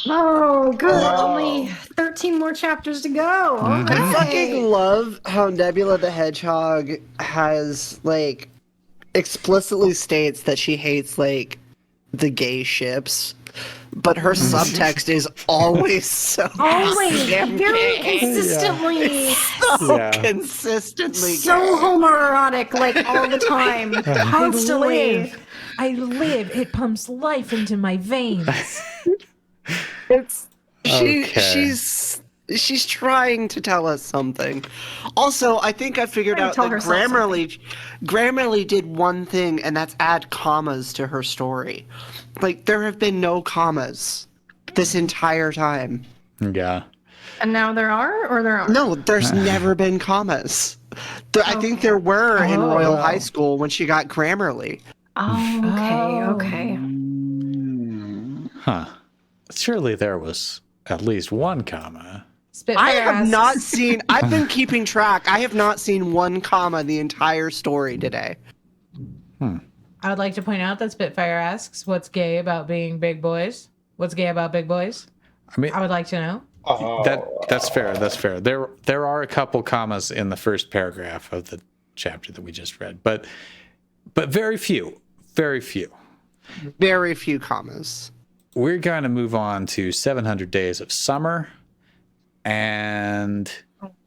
Oh, good. Only 13 more chapters to go. All I right. fucking love how Nebula the Hedgehog has, like, explicitly states that she hates, like, the gay ships, but her subtext is always so Always, goddamn very gay. consistently, So Yeah. consistently so gay. homoerotic, like all the time, constantly. I live. It pumps life into my veins. It's Okay. she's trying to tell us something. Also, I think I figured Trying to out tell that herself Grammarly did one thing, and that's add commas to her story. Like, there have been no commas this entire time. Yeah. And now there are, or there aren't? No, there's never been commas. I think there were in Royal High School when she got Grammarly. Oh, okay. Huh. Surely there was at least one comma. Spitfire I have asks- not seen. I've been keeping track. I have not seen one comma the entire story today. I would like to point out that Spitfire asks, "What's gay about being big boys? What's gay about big boys?" I mean, I would like to know. that's fair. That's fair. There are a couple commas in the first paragraph of the chapter that we just read, but very few. Very few. Very few commas. We're going to move on to 700 Days of Summer. And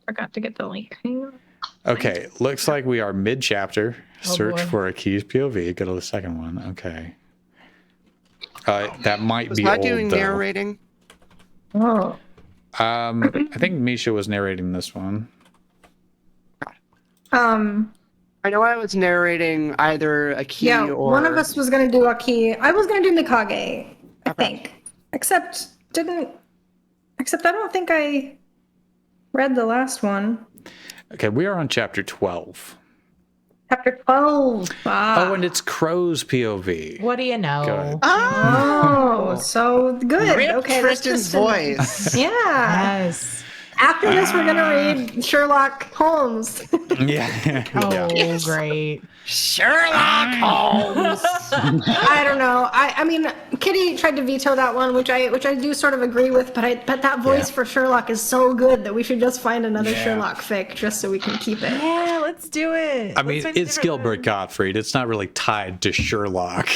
Forgot to get the link. okay, looks like we are mid-chapter. Oh, Search boy. for a keys POV. Go to the second one. Okay. That might Was be I old, doing though. narrating? Oh. I think Misha was narrating this one. I know I was narrating either a key Yeah, or one of us was going to do Aki. I was going to do Mikage, I think. Except I don't think I read the last one. Okay, we are on chapter 12. Chapter 12. Oh, and it's Crow's POV. What do you know? Go ahead. Oh, so good. Rip Okay, that's Tristan's Tristan. voice. Yeah. Yes. After this, we're going to read Sherlock Holmes. Yeah. Oh, Yeah. great. Sherlock Holmes. I don't know. I mean, Kitty tried to veto that one, which I do sort of agree with. But that voice Yeah. for Sherlock is so good that we should just find another Sherlock fic just so we can keep it. Yeah, let's do it. I mean, it's Gilbert Gottfried. It's not really tied to Sherlock.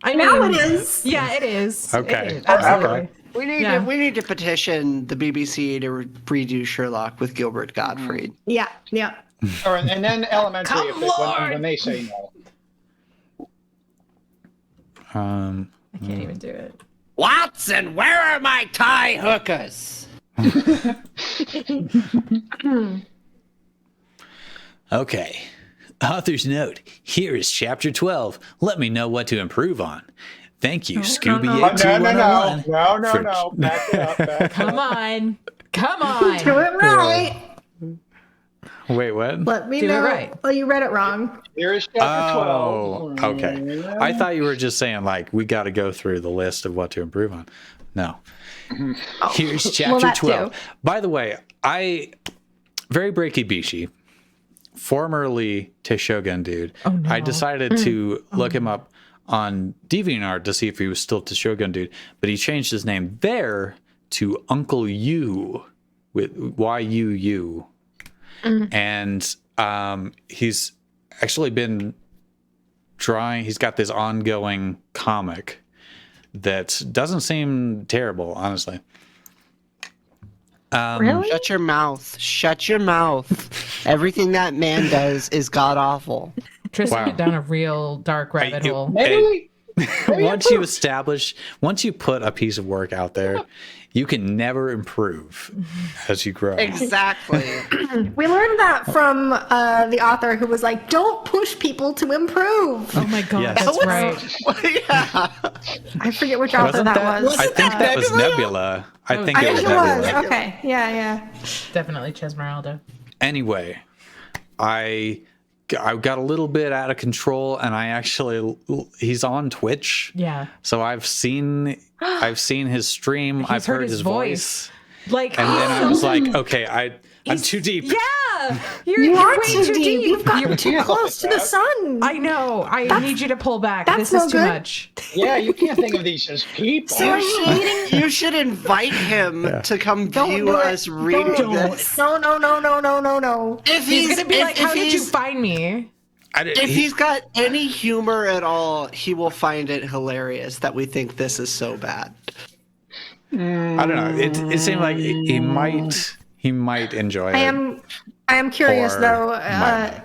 I mean, Now it is. Yeah, it is. Okay. It is. Absolutely. Okay. We need to petition the BBC to redo Sherlock with Gilbert Gottfried. Yeah. And then elementary Come, if it, Lord! when they say no. I can't even do it. Watson, where are my tie hookers? Okay. Author's note. Here is chapter 12. Let me know what to improve on. Thank you, Scooby-82101. No. Back it up. Back it up. Come on. Come Do on. it right. Wait, what? Let me Do it know. right. Well, you read it wrong. Here is chapter Oh, 12. okay. I thought you were just saying, like, we got to go through the list of what to improve on. No. Here's chapter that 12. too. By the way, VeryBreakyBishi, formerly tehshogundude, I decided to look him up on DeviantArt to see if he was still tehshogundude, but he changed his name there to Uncle U with YUU. And he's actually been drawing, he's got this ongoing comic that doesn't seem terrible, honestly. Really? Shut your mouth. Shut your mouth. Everything that man does is god awful. Tristan Wow. went down a real dark rabbit hole. Maybe once you put a piece of work out there, you can never improve as you grow. Exactly. We learned that from the author who was like, "Don't push people to improve." Oh my god, Yes. that's right. Yeah. I forget which author that was. I think that was Nebula. I think I it was think it was. Nebula. Okay. Yeah. Definitely Chesmeralda. Anyway, I got a little bit out of control, and he's on Twitch. Yeah. So I've seen his stream. I've heard his voice. Like, And then I was like, okay, I'm too deep. yeah, You are way too deep. You've gotten too close to the sun. I know. I need you to pull back. that's This is no too good. much. Yeah, you can't think of these as people. So are you eating? You should invite him to come Don't view do it. us reading Don't. this. No. If He's gonna be like, if "How did you he's- find me?" If he's got any humor at all, he will find it hilarious that we think this is so bad. I don't know. It seemed like he might enjoy it. I am curious Or though. might.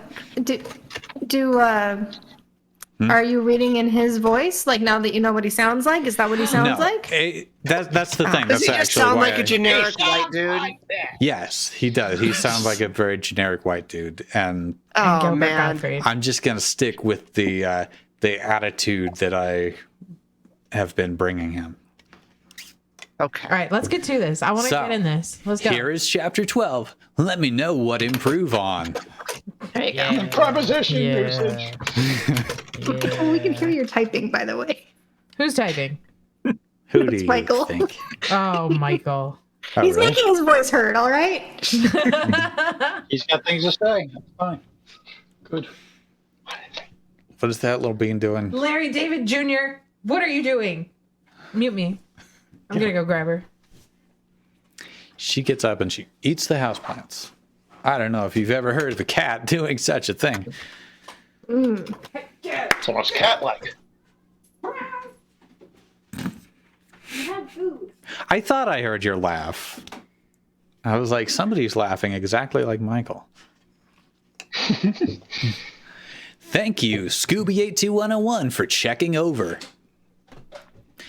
Are you reading in his voice? Like now that you know what he sounds like, is that what he sounds like? That's the thing. Does That's he just actually sound why like a generic white dude? Like that. Yes, he does. He sounds like a very generic white dude, and Oh Gilbert man. Gottfried. I'm just gonna stick with the attitude that I have been bringing him. Okay. All right, let's get to this. I want to So, get in this. Let's go. Here is chapter 12. Let me know what improve on. There you go. Preposition Yeah. usage. We can hear your typing, by the way. Who's typing? Who do you Michael. think? Oh, Michael. Oh, He's really? making his voice heard. All right. He's got things to say. That's fine. Good. What is that little bean doing? Larry David Jr., what are you doing? Mute me. I'm gonna go grab her. She gets up and she eats the houseplants. I don't know if you've ever heard of a cat doing such a thing. It's almost cat-like. I thought I heard your laugh. I was like, somebody's laughing exactly like Michael. Thank you, Scooby82101, for checking over.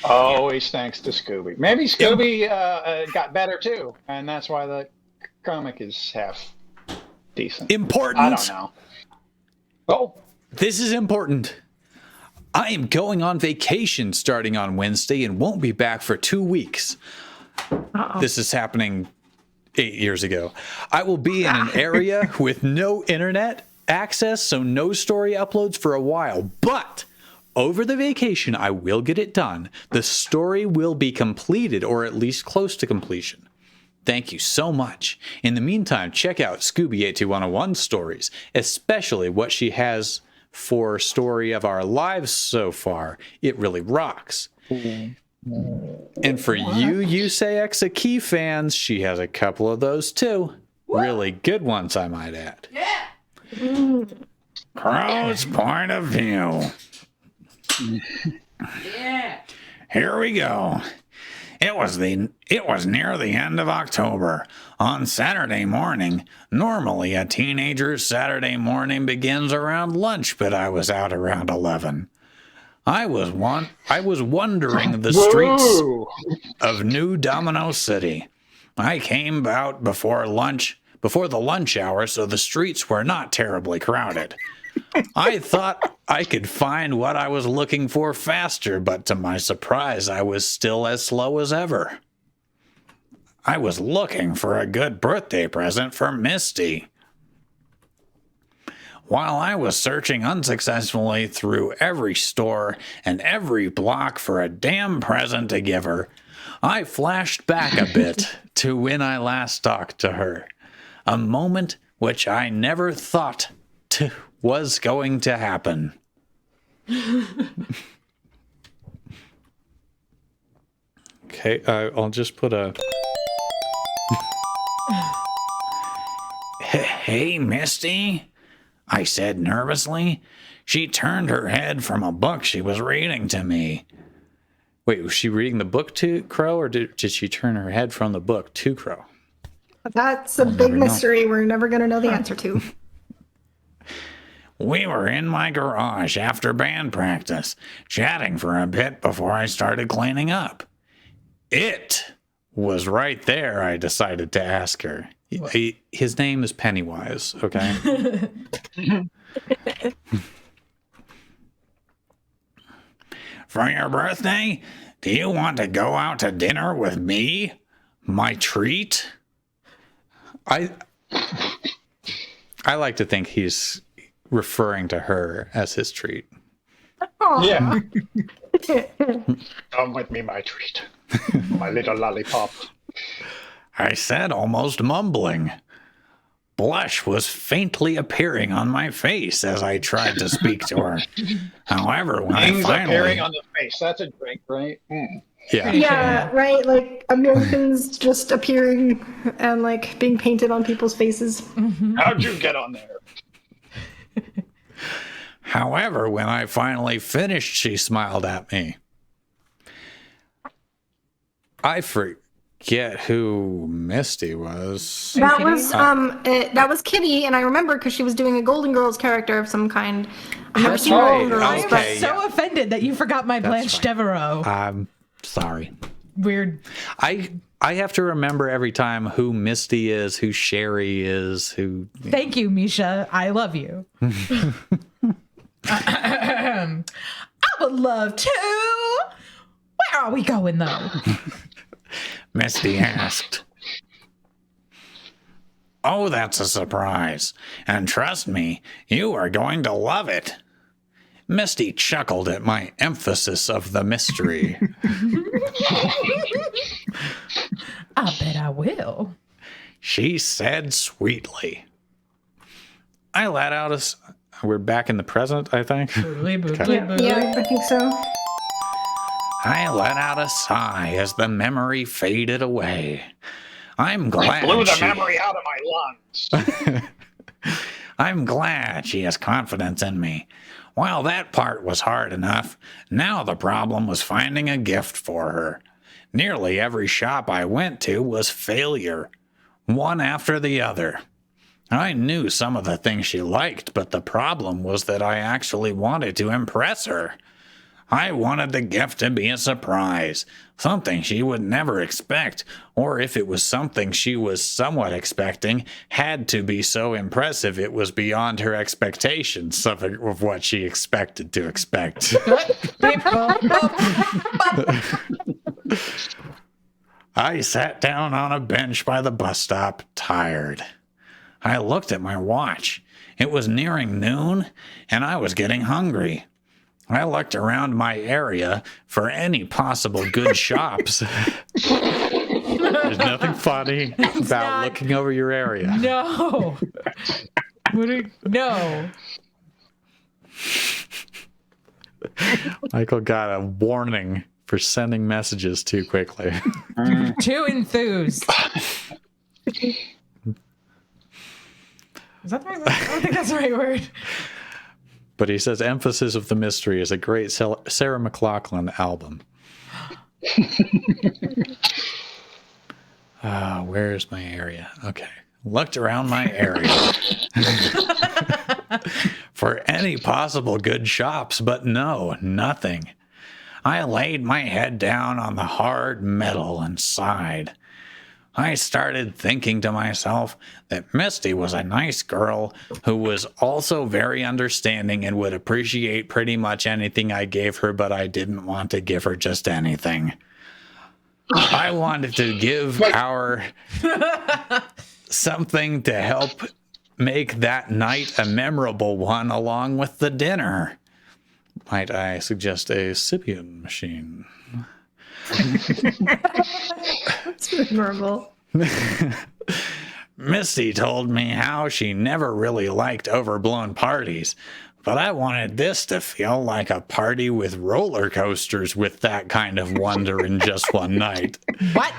Always thanks to Scooby. Maybe Scooby got better too, and that's why the comic is half decent. Important. I don't know. Oh, This is important. I am going on vacation starting on Wednesday and won't be back for 2 weeks. This is happening 8 years ago. I will be in an area with no internet access, so no story uploads for a while. But over the vacation, I will get it done. The story will be completed, or at least close to completion. Thank you so much. In the meantime, check out Scooby82101's stories, especially what she has for Story of Our Lives so far. It really rocks. And for you say Exakey fans, she has a couple of those too. Really good ones, I might add. Yeah. Crow's point of view. Yeah. Here we go. It was near the end of October. On Saturday morning, normally a teenager's Saturday morning begins around lunch, but I was out around 11. I was wandering the streets whoa. of New Domino City. I came out before the lunch hour, so the streets were not terribly crowded. I thought I could find what I was looking for faster, but to my surprise, I was still as slow as ever. I was looking for a good birthday present for Misty. While I was searching unsuccessfully through every store and every block for a damn present to give her, I flashed back a bit to when I last talked to her. A moment which I never thought was going to happen. Okay, I'll just put a... Hey, Misty, I said nervously. She turned her head from a book she was reading to me. Wait, was she reading the book to Crow, or did she turn her head from the book to Crow? That's a big mystery we're never going to know the answer to. We were in my garage after band practice, chatting for a bit before I started cleaning up. It was right there, I decided to ask her. His name is Pennywise, okay? For your birthday, do you want to go out to dinner with me? My treat? I like to think he's referring to her as his treat. Yeah. Come with me, my treat. My little lollipop. I said, almost mumbling. Blush was faintly appearing on my face as I tried to speak to her. However, when I Things finally... appearing on the face. That's a drink, right? Mm. Yeah. Yeah, right. Like Americans just appearing and like being painted on people's faces. How'd you get on there? However, when I finally finished, she smiled at me. I forget who Misty was. That was Kitty, and I remember because she was doing a Golden Girls character of some kind. I haven't seen right. Golden Girls, I am Okay, so offended that you forgot my Blanche fine. Devereaux. I'm sorry. Weird. I have to remember every time who Misty is, who Sherry is, who... Thank you, Misha. I love you. I would love to. Where are we going, though? Misty asked. Oh, that's a surprise. And trust me, you are going to love it. Misty chuckled at my emphasis of the mystery. I bet I will. She said sweetly. I let out a... We're back in the present, I think. Yeah, I think so. I let out a sigh as the memory faded away. I'm glad Blew the she... memory out of my lungs. I'm glad she has confidence in me. While that part was hard enough, now the problem was finding a gift for her. Nearly every shop I went to was failure, one after the other. I knew some of the things she liked, but the problem was that I actually wanted to impress her. I wanted the gift to be a surprise, something she would never expect, or if it was something she was somewhat expecting, had to be so impressive it was beyond her expectations of what she expected to expect. I sat down on a bench by the bus stop, tired. I looked at my watch. It was nearing noon, and I was getting hungry. I looked around my area for any possible good shops. There's nothing funny about looking over your area. No. No. Michael got a warning for sending messages too quickly. Too enthused. Is that the right word? I don't think that's the right word. But he says emphasis of the mystery is a great Sarah McLachlan album. Where's my area? Okay. Looked around my area for any possible good shops, but no, nothing. I laid my head down on the hard metal and sighed. I started thinking to myself that Misty was a nice girl who was also very understanding and would appreciate pretty much anything I gave her, but I didn't want to give her just anything. I wanted to give our something to help make that night a memorable one along with the dinner. Might I suggest a Sibian machine? That's memorable. Misty told me how she never really liked overblown parties, but I wanted this to feel like a party with roller coasters with that kind of wonder in just one night. What?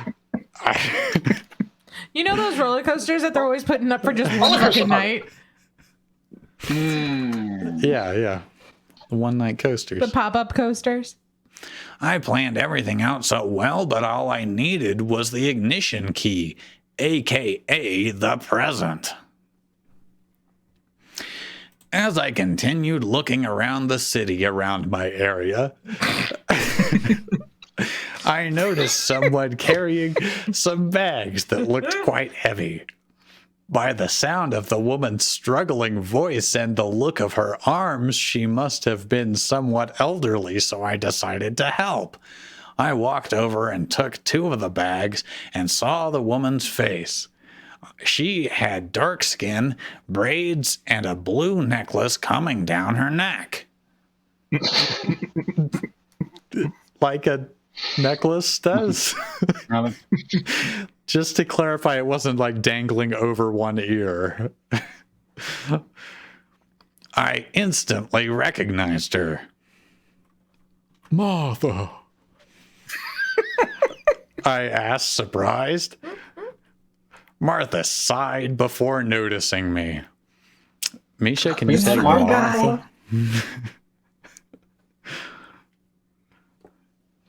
You know those roller coasters that they're always putting up for just one fucking night? Yeah. The one-night coasters. The pop-up coasters? I planned everything out so well, but all I needed was the ignition key, aka the present. As I continued looking around the city around my area, I noticed someone carrying some bags that looked quite heavy. By the sound of the woman's struggling voice and the look of her arms, she must have been somewhat elderly, so I decided to help. I walked over and took 2 of the bags and saw the woman's face. She had dark skin, braids, and a blue necklace coming down her neck. Like a necklace does. Just to clarify, it wasn't like dangling over one ear. I instantly recognized her. Martha. I asked, surprised. Martha sighed before noticing me. Misha, can you say Martha?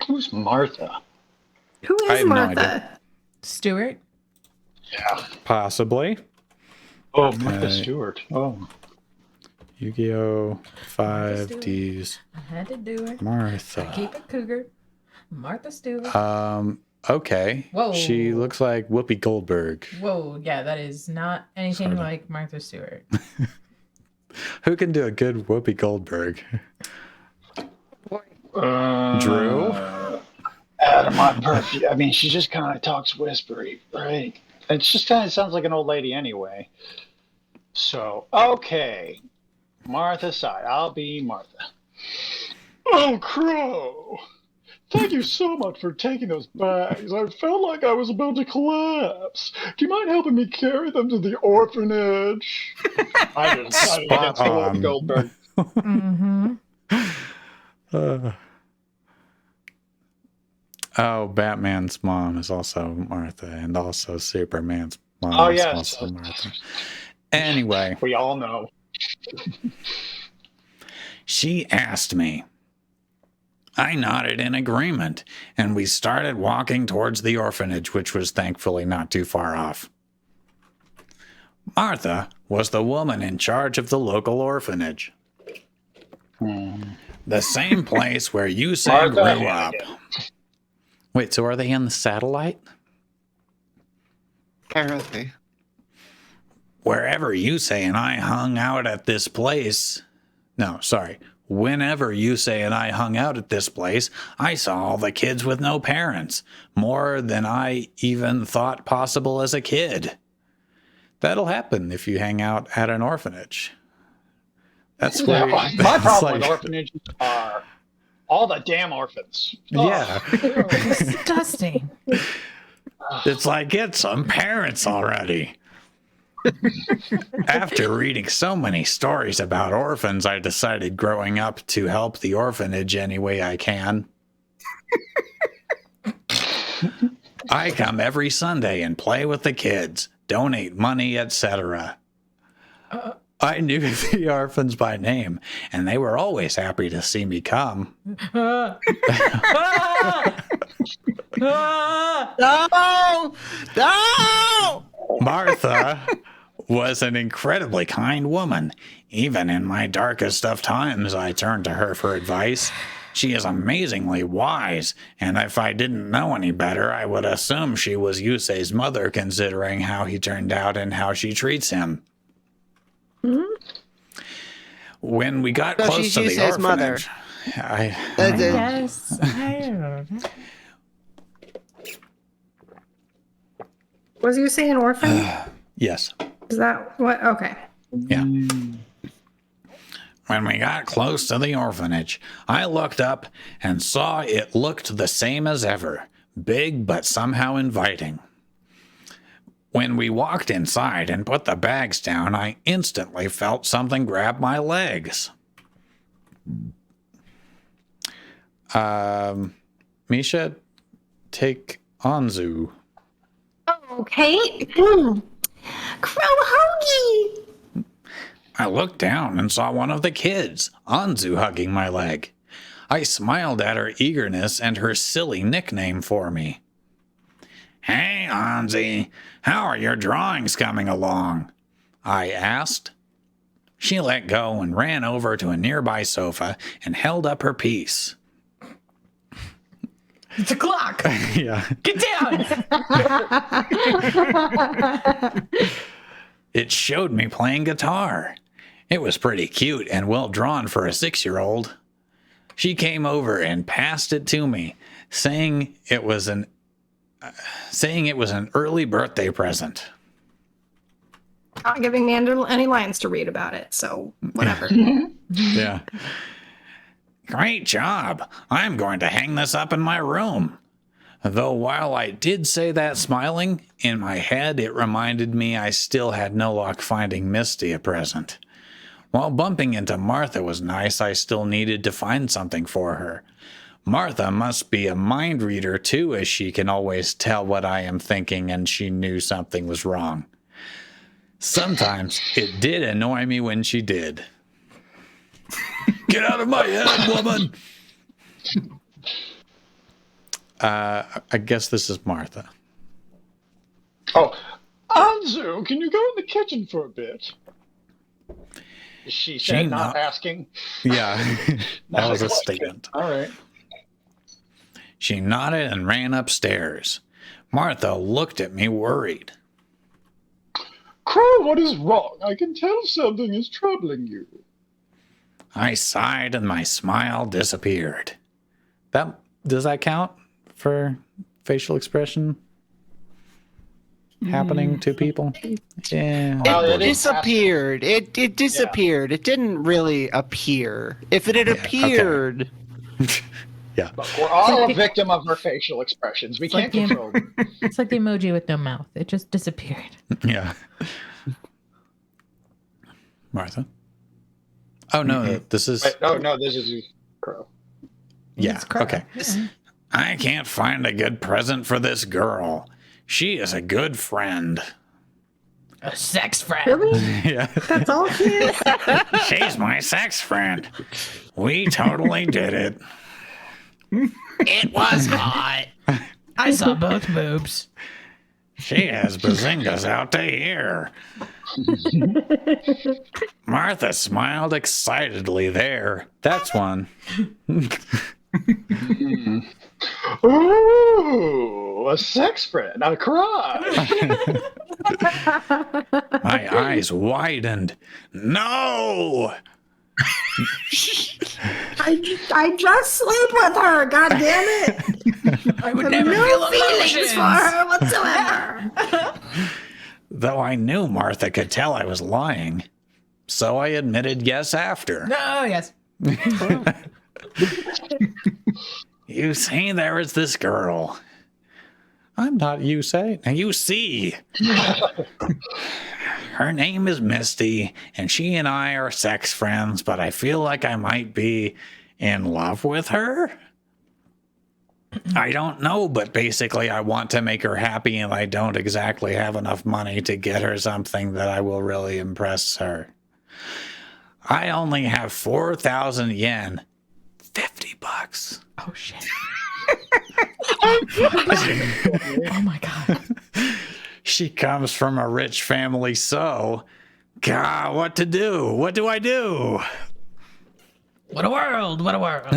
Who's Martha? Who I is have no Martha? idea. Stuart? Yeah. Possibly. Oh, Martha Stewart. Oh. Yu-Gi-Oh! 5Ds. I had to do it. Martha. Keep it cougar. Martha Stewart. Okay. Whoa. She looks like Whoopi Goldberg. Whoa, yeah, that is not anything Sorta. like Martha Stewart. Who can do a good Whoopi Goldberg? Drew? Adam on Murphy. I mean, she just kind of talks whispery, right? It just kind of sounds like an old lady anyway. So, okay. Martha side. I'll be Martha. Oh, Crow! Thank you so much for taking those bags. I felt like I was about to collapse. Do you mind helping me carry them to the orphanage? I just Spot on. Goldberg. Mm-hmm. Oh, Batman's mom is also Martha, and also Superman's mom Oh, is yes. also Martha. Anyway, We all know. she asked me. I nodded in agreement, and we started walking towards the orphanage, which was thankfully not too far off. Martha was the woman in charge of the local orphanage. The same place where Yusei Martha grew up. Hannigan. Wait, so are they in the satellite? Apparently. Wherever Yusei and I hung out at this place. No, sorry. Whenever Yusei and I hung out at this place, I saw all the kids with no parents. More than I even thought possible as a kid. That'll happen if you hang out at an orphanage. That's Yeah, where my it's problem like- with orphanages are all the damn orphans. Yeah. Disgusting. It's like, get some parents already. After reading so many stories about orphans, I decided growing up to help the orphanage any way I can. I come every Sunday and play with the kids, donate money, etc. I knew the orphans by name, and they were always happy to see me come. No! No! Martha was an incredibly kind woman. Even in my darkest of times, I turned to her for advice. She is amazingly wise, and if I didn't know any better, I would assume she was Yusei's mother, considering how he turned out and how she treats him. When we got So close she's to the Yusei's mother. orphanage, I Yes. I don't know. Was you saying orphan? yes. Is that what? Okay. Yeah. When we got close to the orphanage, I looked up and saw it looked the same as ever, big but somehow inviting. When we walked inside and put the bags down, I instantly felt something grab my legs. Misha, take Anzu. Okay. Crow Hoagie. I looked down and saw one of the kids, Anzu, hugging my leg. I smiled at her eagerness and her silly nickname for me. Hey, Anzi, how are your drawings coming along? I asked. She let go and ran over to a nearby sofa and held up her piece. It's a clock. Yeah. Get down. It showed me playing guitar. It was pretty cute and well drawn for a 6-year-old. She came over and passed it to me, saying it was an early birthday present. Not giving me any lines to read about it, so whatever. Yeah. Great job. I'm going to hang this up in my room. Though while I did say that smiling, in my head it reminded me I still had no luck finding Misty a present. While bumping into Martha was nice, I still needed to find something for her. Martha must be a mind reader too, as she can always tell what I am thinking, and she knew something was wrong. Sometimes it did annoy me when she did. Get out of my head, woman! I guess this is Martha. Oh, Anzu, can you go in the kitchen for a bit? She said, not asking. Yeah, that was a question. statement. All right. She nodded and ran upstairs. Martha looked at me worried. Crow, what is wrong? I can tell something is troubling you. I sighed and my smile disappeared. Does that count for facial expression happening to people? Yeah. Well, It it is disappeared. It disappeared. It didn't really appear. If it had appeared, Yeah. Look, we're all a victim of our facial expressions. We can't like control them. It's like the emoji with no mouth. It just disappeared. Yeah. Martha? Oh, no, this is... Wait, oh, no, this is Crow. Yeah, It's Crow. okay. Yeah. I can't find a good present for this girl. She is a good friend. A sex friend. Really? Yeah. That's all she is? She's my sex friend. We totally did it. it was hot. I saw both boobs. She has bazingas out to here. Martha smiled excitedly there. That's one. Ooh, a sex friend. I cried. My eyes widened. No! I just sleep with her, god damn it! I would never feel No feelings emotions. for her whatsoever. Though I knew Martha could tell I was lying. So I admitted yes after. No, yes. You see, there is this girl. I'm not you say. Now you see. Her name is Misty, and she and I are sex friends, but I feel like I might be in love with her. I don't know, but basically I want to make her happy, and I don't exactly have enough money to get her something that I will really impress her. I only have 4,000 yen. $50. Oh, shit. Oh, my God. She comes from a rich family, so... God, what to do? What do I do? What a world. What a world.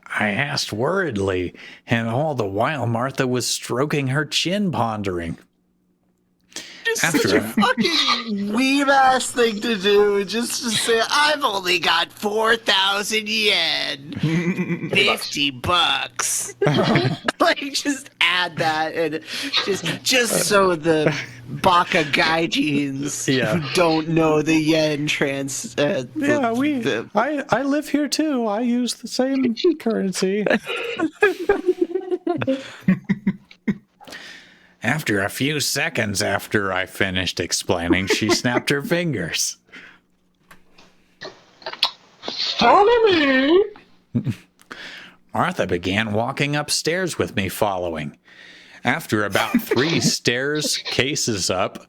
I asked worriedly, and all the while Martha was stroking her chin, pondering. Such a fucking weeb ass thing to do. Just to say, I've only got 4,000 yen, $50. Like, just add that, and just so the Baka gaijins who don't know the yen trans. I live here too. I use the same currency. After a few seconds after I finished explaining, she snapped her fingers. Follow me. Martha began walking upstairs with me following. After about 3 staircases up,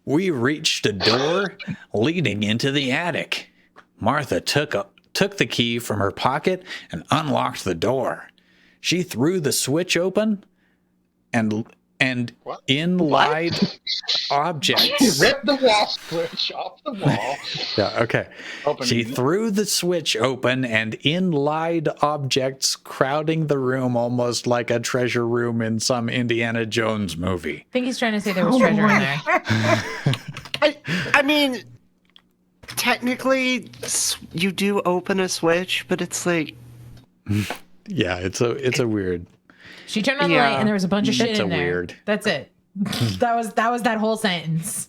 we reached a door leading into the attic. Martha took the key from her pocket and unlocked the door. She threw the switch open and and What? inlaid She objects. ripped the wall switch off the wall. Yeah, okay. Opened She it. threw the switch open and inlaid objects crowding the room almost like a treasure room in some Indiana Jones movie. I think he's trying to say there was treasure in there. I mean, technically, you do open a switch, but it's like, Yeah, it's a weird. She turned on the Yeah. light and there was a bunch of shit It's in a there. weird. That's it. that was that whole sentence.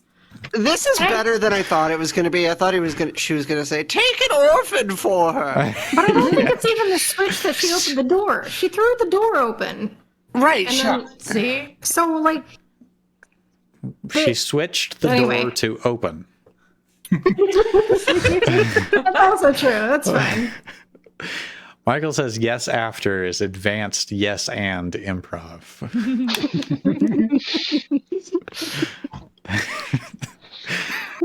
this is better than I thought it was going to be. I thought she was going to say, take an orphan for her. But I don't think it's even the switch that she opened the door. She threw the door open. Right. See? So, like, She switched the Anyway. door to open. that's also true. That's fine. Michael says yes after is advanced yes and improv.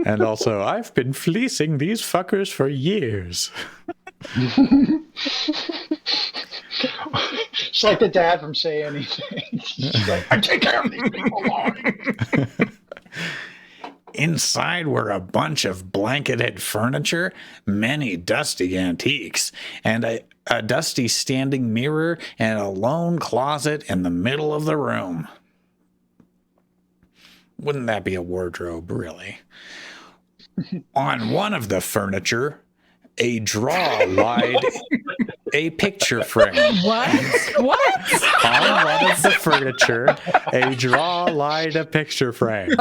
And also, I've been fleecing these fuckers for years. It's like the dad from Say Anything. She's like, I take care of these people, Lord. Inside were a bunch of blanketed furniture, many dusty antiques, and a dusty standing mirror and a lone closet in the middle of the room. Wouldn't that be a wardrobe, really? On one of the furniture, a drawer lied a picture frame. What? What? On one of the furniture, a drawer lied a picture frame. She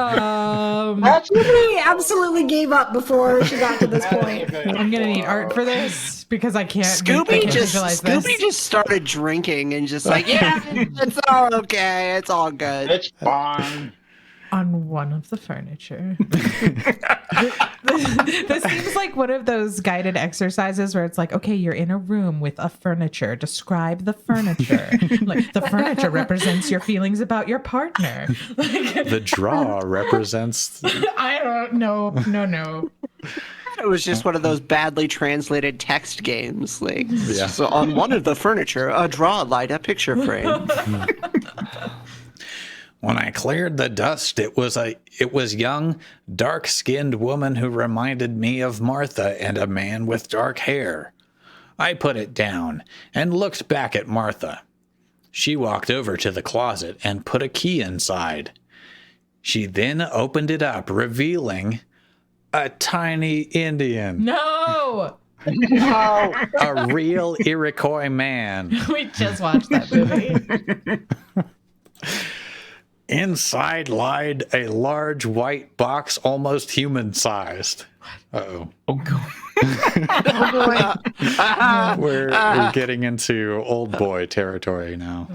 absolutely gave up before she got to this point. I'm gonna need art for this because I can't. I Scooby can't visualize this. just started drinking and just like, yeah, it's all okay, it's all good. It's fine. On one of the furniture. This seems like one of those guided exercises where it's like, okay, you're in a room with a furniture. Describe the furniture. Like the furniture represents your feelings about your partner. Like, The drawer represents. I don't know. No. It was just one of those badly translated text games. Like, Yeah. so on one of the furniture, a draw light a picture frame. When I cleared the dust, it was young, dark-skinned woman who reminded me of Martha and a man with dark hair. I put it down and looked back at Martha. She walked over to the closet and put a key inside. She then opened it up, revealing a tiny Indian, No. a real Iroquois man. We just watched that movie. Inside lied a large white box, almost human-sized. Uh-oh. We're getting into old boy territory now.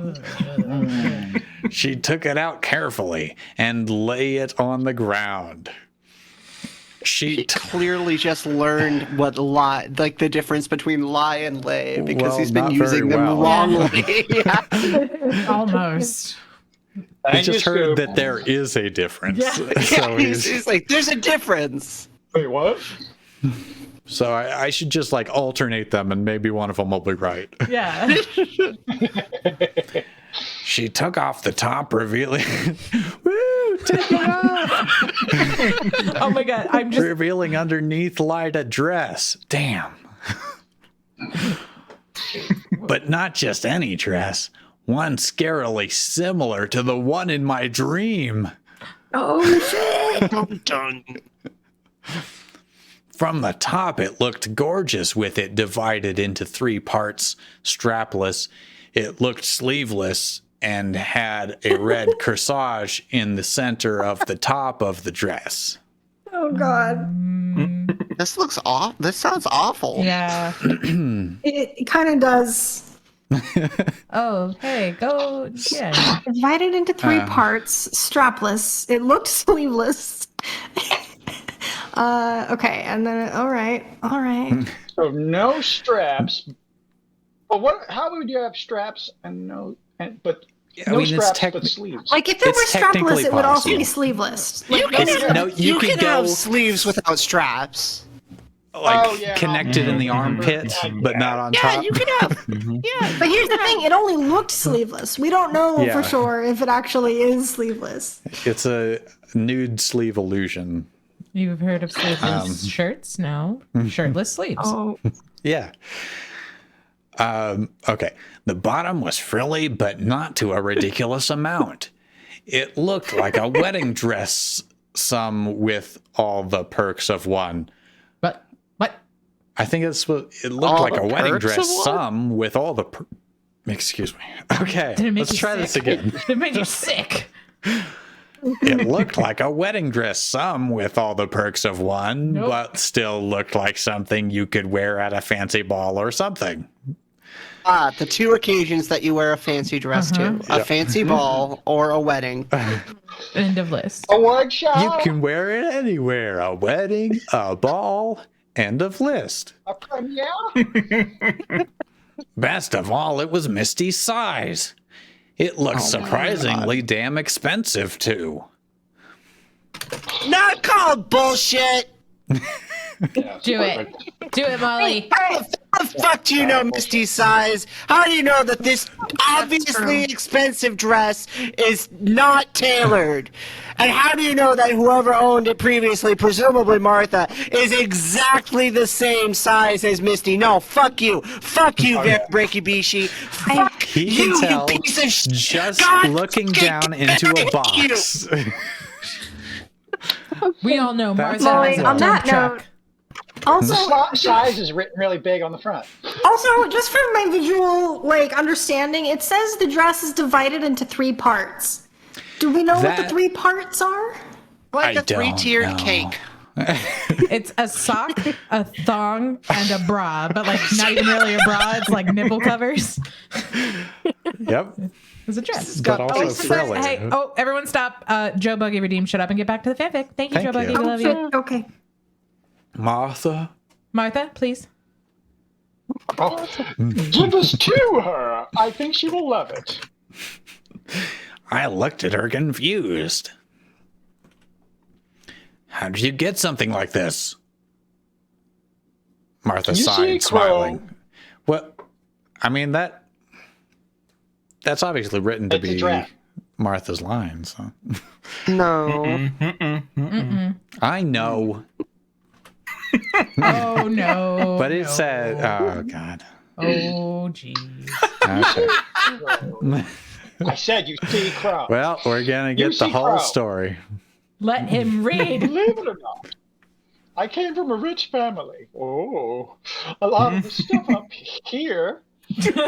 She took it out carefully and lay it on the ground. She clearly just learned what lie, like the difference between lie and lay, because Well, he's been not using very them well. wrongly. Yeah. Almost. I just heard that there is a difference. Yeah. So, He's like, there's a difference. Wait, what? so I should just like alternate them and maybe one of them will be right. Yeah. She took off the top, revealing woo, take it off. Oh my god. I'm just Revealing underneath lied a dress. Damn. But not just any dress. One scarily similar to the one in my dream. Oh, shit. Dun, dun. From the top, it looked gorgeous with it divided into 3 parts, strapless. It looked sleeveless and had a red corsage in the center of the top of the dress. Oh, God. This looks off. This sounds awful. yeah. It kind of does. Oh, hey, go. Yeah. Divided into 3 parts, strapless. It looked sleeveless. Okay, and then all right. So no straps. But what? How would you have straps and no? But I no mean, it's straps, but sleeves. Like if it It's were strapless, technically it would also be possible. sleeveless. Like, You can, It's- have, no, you could can go- have sleeves without straps. connected in the armpit, but not on top. You can have. Yeah, but here's the thing: it only looked sleeveless. We don't know Yeah. for sure if it actually is sleeveless. It's a nude sleeve illusion. You've heard of sleeveless shirts? No. Shirtless sleeves. Oh, Yeah. Okay. The bottom was frilly, but not to a ridiculous amount. It looked like a wedding dress, some with all the perks of one. But what? I think it's what it looked All like the a wedding perks dress, of one? some with all the. Excuse me. Okay, Did it make let's you try this sick? again. It made you sick. It looked like a wedding dress, some with all the perks of one, Nope. but still looked like something you could wear at a fancy ball or something. The two occasions that you wear a fancy dress to: a fancy ball or a wedding. End of list. Award show. You can wear it anywhere: a wedding, a ball, end of list. A premiere. Best of all, it was Misty's size. It looked surprisingly damn expensive, too. Not called bullshit. Do it. Do it, Molly. How the fuck do you know Misty's size? How do you know that this obviously expensive dress is not tailored? And how do you know that whoever owned it previously, presumably Martha, is exactly the same size as Misty? No, fuck you. Fuck you, VeryBreakyBishi. Fuck He you, can tell you piece of shit. just God looking fucking down into a damn you. box. We all know That's Martha Molly, has a on dump that truck. note, also, Size is written really big on the front. also, just for my visual understanding, it says the dress is divided into 3 parts. Do we know what the That- 3 parts are? Like I a three-tiered don't know. cake. It's a sock, a thong, and a bra, but like not even really a bra. It's like nipple covers. Yep. It's a dress. But also Oh, frilly. hey, everyone stop. Joe Buggy Redeem, shut up and get back to the fanfic. Thank you, Thank Joe Buggy. you. We love you. Okay. Martha? Martha, please. Oh, give this to her. I think she will love it. I looked at her confused. How did you get something like this? Martha You see, sighed, Crow. smiling. What? I mean, that's obviously written to It's a be draft. Martha's lines. So. No. I know, Oh no. but it no. said, oh, God. Oh jeez. Okay. I said you see Crow. Well, we're going to You get the see whole Crow. story. Let him read. Believe it or not, I came from a rich family. Oh, a lot of the stuff up here,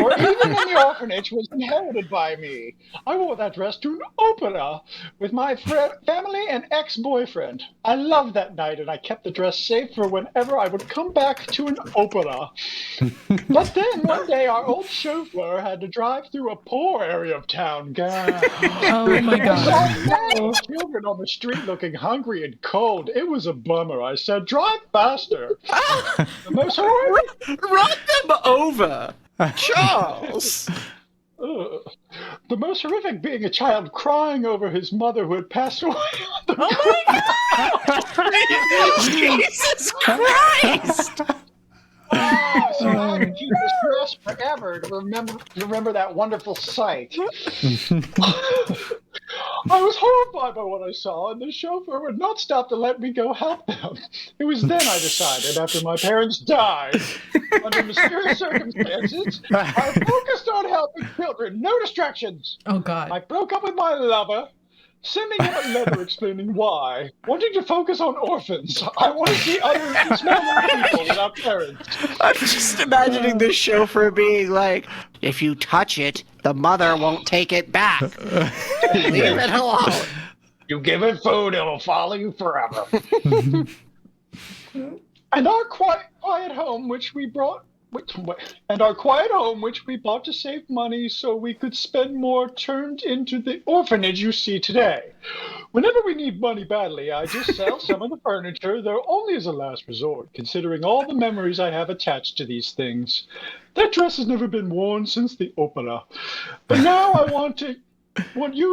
or even in the orphanage, was inherited by me. I wore that dress to an opera with my family and ex-boyfriend. I loved that night, and I kept the dress safe for whenever I would come back to an opera. But then one day, our old chauffeur had to drive through a poor area of town. God. Oh my god. Saw children on the street looking hungry and cold. It was a bummer. I said, drive faster. The most horrific, Run them over. Charles. the most horrific being a child crying over his mother who had passed away. Oh my god. Jesus Christ. So I had to keep this dress forever to remember that wonderful sight. I was horrified by what I saw, and the chauffeur would not stop to let me go help them. It was then I decided, after my parents died, under mysterious circumstances, I focused on helping children. No distractions. Oh god. I broke up with my lover, sending him a letter explaining why. Wanting to focus on orphans. I want to see other small people without parents. I'm just imagining the chauffeur being like, if you touch it, the mother won't take it back. Leave it alone. You give it food, it'll follow you forever. And our quiet home, which we bought to save money so we could spend more, turned into the orphanage you see today. Whenever we need money badly, I just sell some of the furniture, though only as a last resort, considering all the memories I have attached to these things. That dress has never been worn since the opera. But now I want you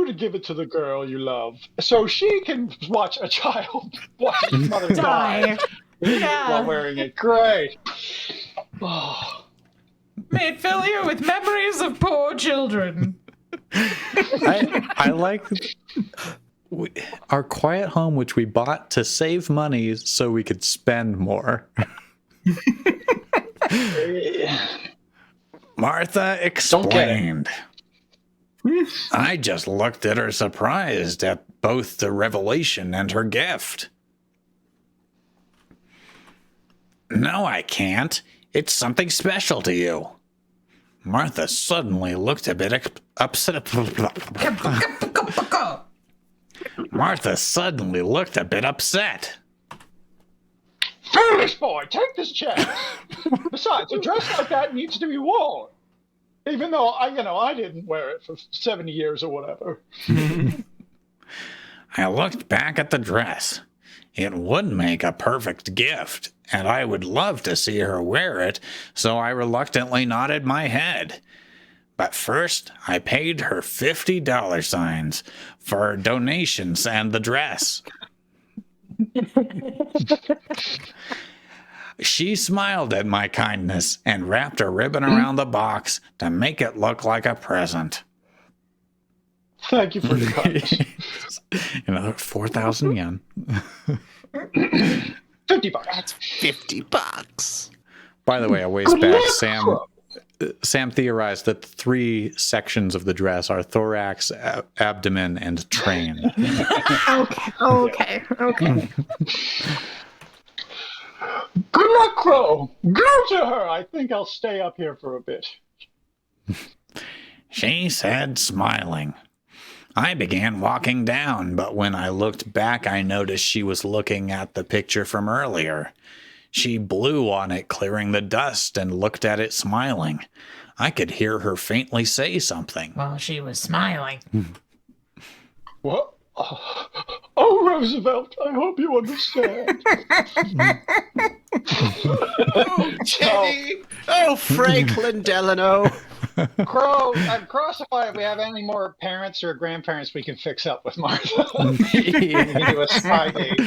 to give it to the girl you love, so she can watch a child watch his mother die. while wearing it. Great. Oh. May it fill you with memories of poor children. I like our quiet home, which we bought to save money so we could spend more. Martha explained. I just looked at her surprised at both the revelation and her gift. No, I can't. It's something special to you. Martha suddenly looked a bit upset. Martha suddenly looked a bit upset. Foolish boy, take this chance. Besides, a dress like that needs to be worn. Even though I didn't wear it for 70 years or whatever. I looked back at the dress. It would make a perfect gift, and I would love to see her wear it, so I reluctantly nodded my head. But first, I paid her $50 for her donations and the dress. She smiled at my kindness and wrapped a ribbon around the box to make it look like a present. Thank you for the kindness. 4,000 yen. $50. That's $50. By the way, a ways back, Sam theorized that the 3 sections of the dress are thorax, abdomen, and train. Okay. Good luck, Crow. Go to her. I think I'll stay up here for a bit. She said, smiling. I began walking down, but when I looked back, I noticed she was looking at the picture from earlier. She blew on it, clearing the dust, and looked at it smiling. I could hear her faintly say something. While she was smiling. What? Oh, Roosevelt, I hope you understand. Oh, Jenny! Oh, Franklin Delano! Crow, Crossify, if we have any more parents or grandparents we can fix up with Martha. We can do a spy date.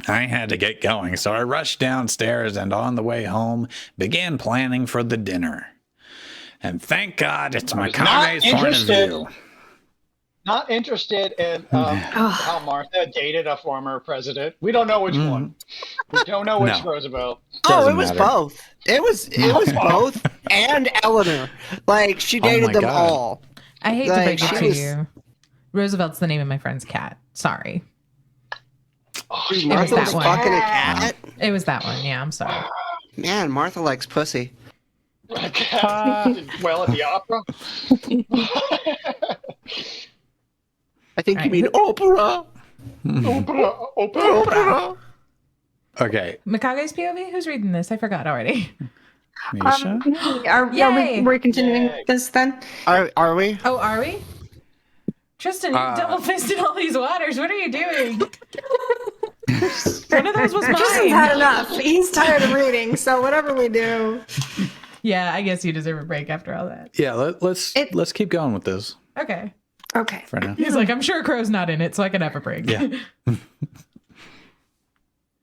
I had to get going, so I rushed downstairs and on the way home began planning for the dinner. And thank God it's Makage's point of view. Not interested in how Martha dated a former president. We don't know which one. We don't know which Roosevelt. Oh, it was both. It was both and Eleanor. Like, she dated them all. I hate to break it to you. Roosevelt's the name of my friend's cat. Sorry. Oh, Martha was that one. fucking a cat? It was that one. Yeah, I'm sorry. Man, Martha likes pussy. a cat did well at the opera. I think you mean opera. Opera. Okay. Mikage's POV? Who's reading this? I forgot already. Misha? Are we continuing this then? Are we? Oh, are we? Tristan, you double-fisted all these waters. What are you doing? One of those was Tristan's mine. had enough. He's tired of reading, so whatever we do. Yeah, I guess you deserve a break after all that. Yeah, let's keep going with this Okay. Okay. for now. He's like, I'm sure Crow's not in it, so I can have a break. Yeah.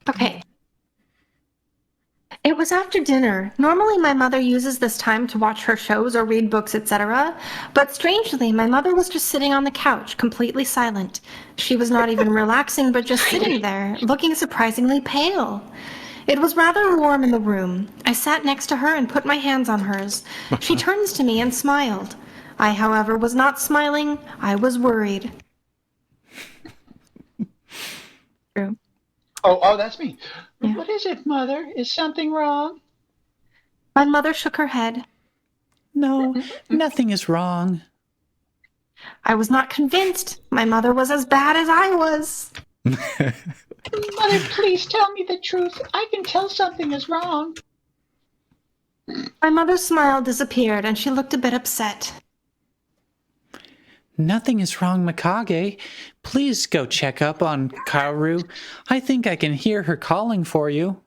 Okay. It was after dinner. Normally, my mother uses this time to watch her shows or read books, etc. But strangely, my mother was just sitting on the couch, completely silent. She was not even relaxing, but just sitting there, looking surprisingly pale. It was rather warm in the room. I sat next to her and put my hands on hers. She turns to me and smiled. I, however, was not smiling. I was worried. True. Oh, that's me. Yeah. What is it, Mother? Is something wrong? My mother shook her head. No, nothing is wrong. I was not convinced. My mother was as bad as I was. Mother, please tell me the truth. I can tell something is wrong. My mother's smile disappeared and she looked a bit upset. Nothing is wrong, Mikage. Please go check up on Kaoru. I think I can hear her calling for you.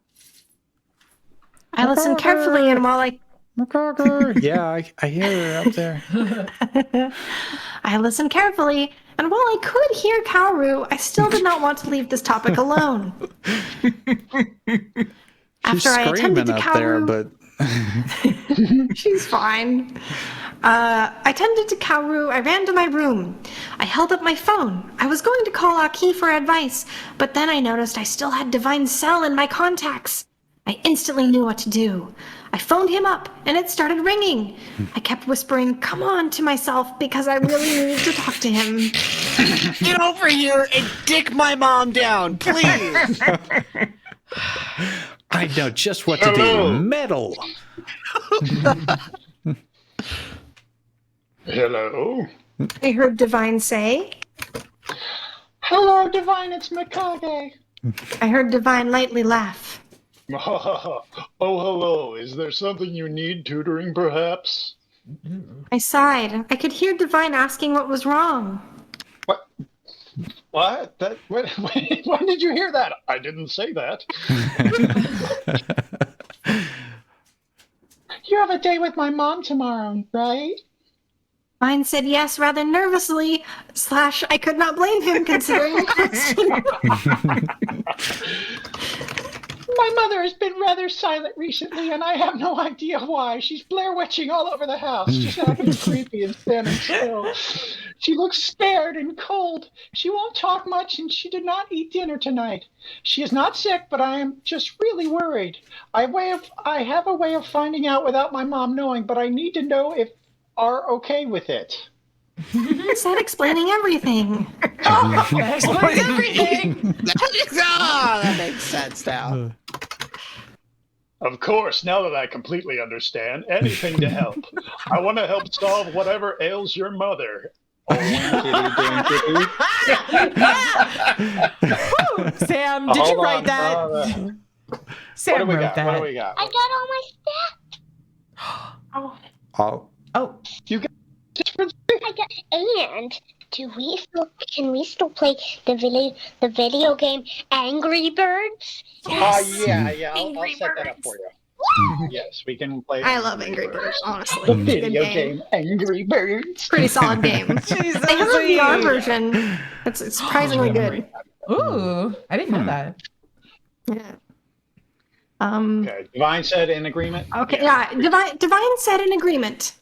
I listened carefully and while Mikage! Yeah, I hear her up there. I listened carefully, And while I could hear Kaoru, I still did not want to leave this topic alone. She's After I attended screaming to up there, Kaoru, but she's fine. I tended to Kaoru. I ran to my room. I held up my phone. I was going to call Aki for advice, but then I noticed I still had Divine Cell in my contacts. I instantly knew what to do. I phoned him up, and it started ringing. I kept whispering, "Come on," to myself because I really needed to talk to him. Get over here and dick my mom down, please. I know just what to do. Metal. Hello. I heard Divine say. Hello, Divine. It's Mikage. I heard Divine lightly laugh. Oh, hello. Is there something you need tutoring, perhaps? I sighed. I could hear Divine asking what was wrong. What? What? When did you hear that? I didn't say that. You have a date with my mom tomorrow, right? Divine said yes rather nervously, / I could not blame him considering the question. My mother has been rather silent recently, and I have no idea why. She's Blair Witching all over the house. She's acting creepy and standing still. She looks scared and cold. She won't talk much, and she did not eat dinner tonight. She is not sick, but I am just really worried. I have a way of finding out without my mom knowing, but I need to know if are okay with it. Is that explaining everything? That explains everything. That makes sense now. Of course, now that I completely understand, anything to help. I want to help solve whatever ails your mother. Sam, did you write that? Sam wrote that. What do we got? I got all my stats. Oh, Oh, You got I got, and can we still play the video game Angry Birds? yeah. I'll Angry set that up Birds. for you. Yes, we can play. I love Angry Birds, honestly. The It's a good video game Angry Birds. Pretty solid game. she's so They have a sweet. VR version. It's surprisingly good. Ooh, I didn't know that. Yeah. Okay, Divine said in agreement. Okay. Yeah. Divine said in agreement.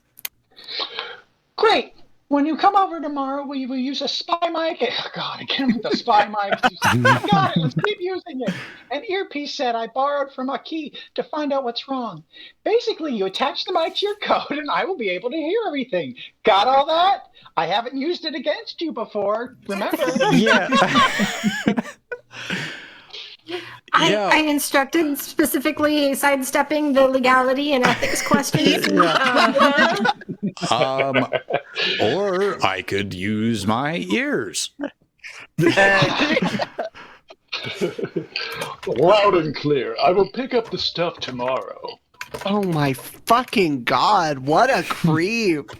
Great. When you come over tomorrow, we will use a spy mic. Oh, God, again with the spy mic. Got it. Let's keep using it. An earpiece set I borrowed from Aki to find out what's wrong. Basically, you attach the mic to your coat, and I will be able to hear everything. Got all that? I haven't used it against you before. Remember? yeah. I instructed specifically sidestepping the legality and ethics questions. Or I could use my ears. Loud and clear. I will pick up the stuff tomorrow. Oh my fucking god, what a creep.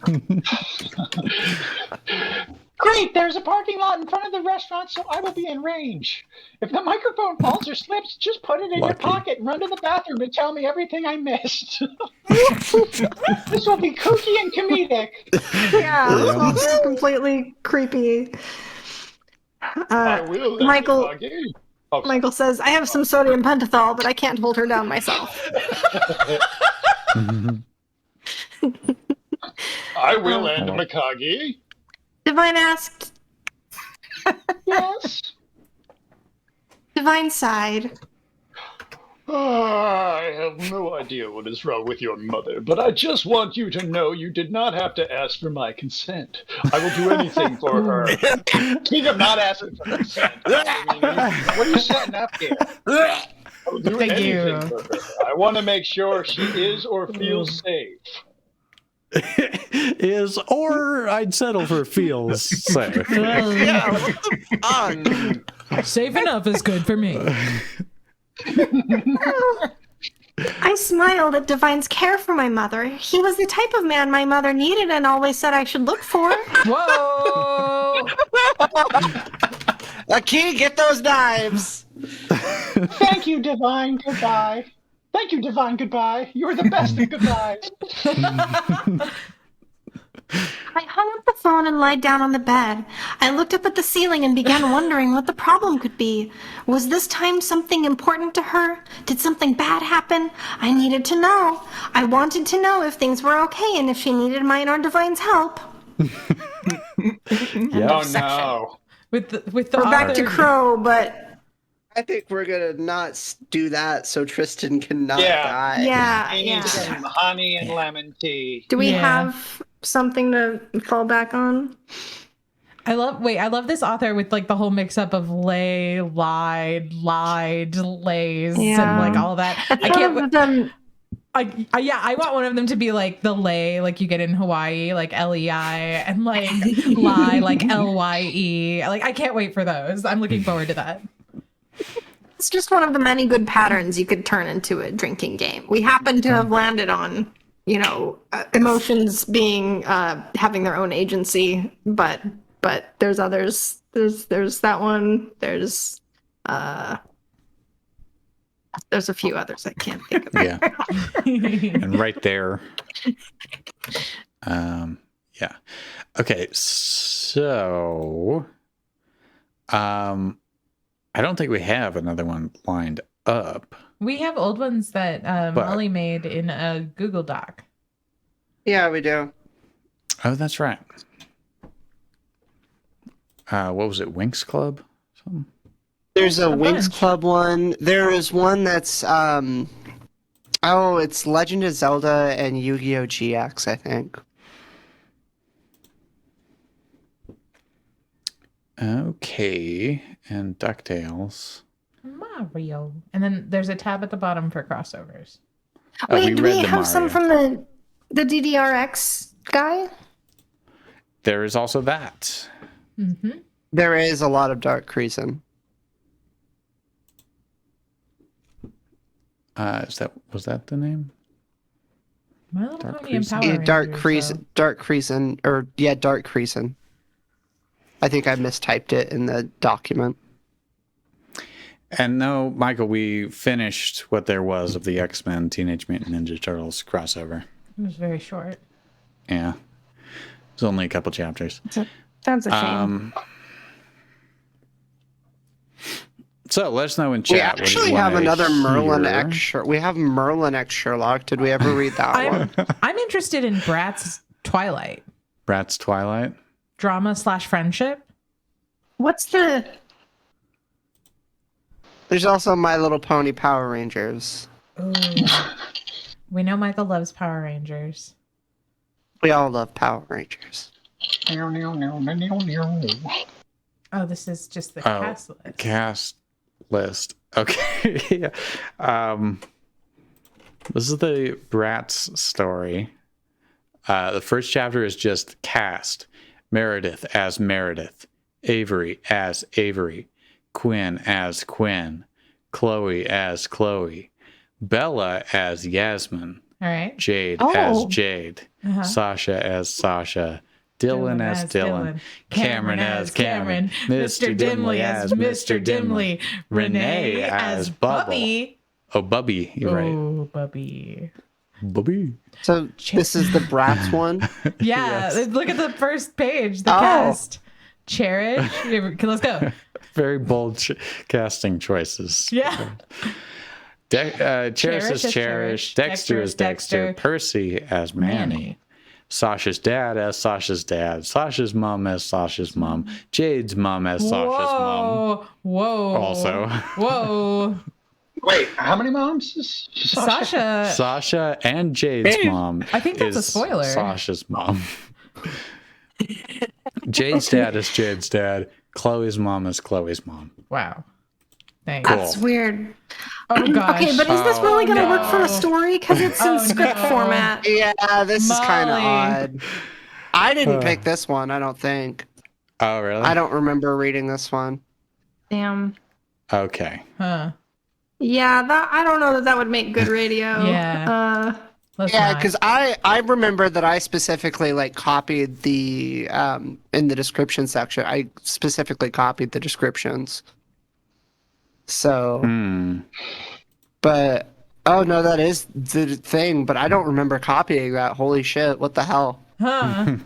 Great, there's a parking lot in front of the restaurant, so I will be in range. If the microphone falls or slips, just put it in your Lucky. pocket and run to the bathroom and tell me everything I missed. This will be kooky and comedic. Yeah, it's also completely creepy. I will. Michael- Oh, Michael says, "I have some sodium pentothal, but I can't hold her down myself." I will end Mikage. Divine asked. Yes. Divine sighed. I have no idea what is wrong with your mother, but I just want you to know you did not have to ask for my consent. I will do anything for her. Speaking of not asking for consent, I mean, what are you setting up here? I will do Thank anything you. for her. I want to make sure she is or feels safe. Is or I'd settle for feels safe. Yeah, what the fuck? Safe enough is good for me. I smiled at Divine's care for my mother. He was the type of man my mother needed and always said I should look for. Whoa! Aki, get those knives. Thank you, Divine. Goodbye. Thank you, Divine. Goodbye. You are the best of goodbyes. I hung up the phone and lied down on the bed. I looked up at the ceiling and began wondering what the problem could be. Was this time something important to her? Did something bad happen? I needed to know. I wanted to know if things were okay and if she needed mine or Divine's help. Oh no. With the We're back to author- Crow, but I think we're gonna not do that so Tristan cannot Yeah. die. yeah, I need yeah. some honey and lemon tea. Do we Yeah. have something to fall back on? I love this author with like the whole mix up of lay, lied, lays, and Yeah. like all that. I One can't. of them. I want one of them to be like the lay, like you get in Hawaii, like LEI, and like lie, like LYE. Like I can't wait for those. I'm looking forward to that. It's just one of the many good patterns you could turn into a drinking game. We happen to have landed on, emotions being having their own agency, but there's others. There's that one. There's a few others I can't think of. Yeah. And right there. Yeah. Okay, so I don't think we have another one lined up. We have old ones that Molly made in a Google Doc. Yeah, we do. Oh, that's right. What was it? Winx Club? Something? There's a Winx bunch. Club one. There is one that's it's Legend of Zelda and Yu-Gi-Oh! GX, I think. Okay, and DuckTales. Mario. And then there's a tab at the bottom for crossovers. Wait, do we read the have some Mario. from the DDRX guy? There is also that. Mm-hmm. There is a lot of Dark Crimson. Was that the name? My Little Dark Pony and Crimson. Power Yeah, Dark Rangers, Crimson. Dark Crimson. Dark Crimson. I think I mistyped it in the document. And no, Michael, we finished what there was of the X-Men Teenage Mutant Ninja Turtles crossover. It was very short. Yeah. It was only a couple chapters. That's a shame. So let us know in We chat. actually have another Merlin X. We have Merlin X Sherlock. Did we ever read that one? I'm interested in Bratz Twilight. Bratz Twilight. Drama/friendship. What's the... There's also My Little Pony Power Rangers. Ooh. We know Michael loves Power Rangers. We all love Power Rangers. Oh, this is just the cast list. Cast list. Okay. Yeah. This is the Bratz story. The first chapter is just cast. Meredith as Meredith. Avery as Avery. Quinn as Quinn. Chloe as Chloe. Bella as Yasmin. All right. Jade Oh. as Jade. Uh-huh. Sasha as Sasha. Dylan as Dylan. Cameron as Cameron. Mr. Dimly as Mr. Dimly. Renee as Bubble. Oh, Bubby. You're right. Oh, Bubby. Bubby. So this is the Bratz one. Yeah, Yes. look at the first page. The Oh. cast. Cherish. Okay, let's go. Very bold casting choices. Yeah. Cherish as Cherish. Dexter as Dexter. Percy as Manny. Sasha's dad as Sasha's dad. Sasha's mom as Sasha's mom. Jade's mom as Sasha's mom. Whoa. Also. Whoa. Wait, how many moms? Is Sasha. Sasha and Jade's mom. I think that's a is spoiler. Sasha's mom. Jade's dad is Jade's dad. Chloe's mom is Chloe's mom. Wow. Thanks. Cool. That's weird. Oh, gosh. Okay, but is this really going to work for no. a story? Because it's in script no. format. Yeah, this is kind of Molly. odd. I didn't pick this one, I don't think. Oh, really? I don't remember reading this one. Damn. Okay. Huh. Yeah, I don't know that would make good radio. Yeah. Let's Yeah, not. because I remember that I specifically copied the in the description section. I specifically copied the descriptions. So, but oh no, that is the thing. But I don't remember copying that. Holy shit! What the hell? Huh.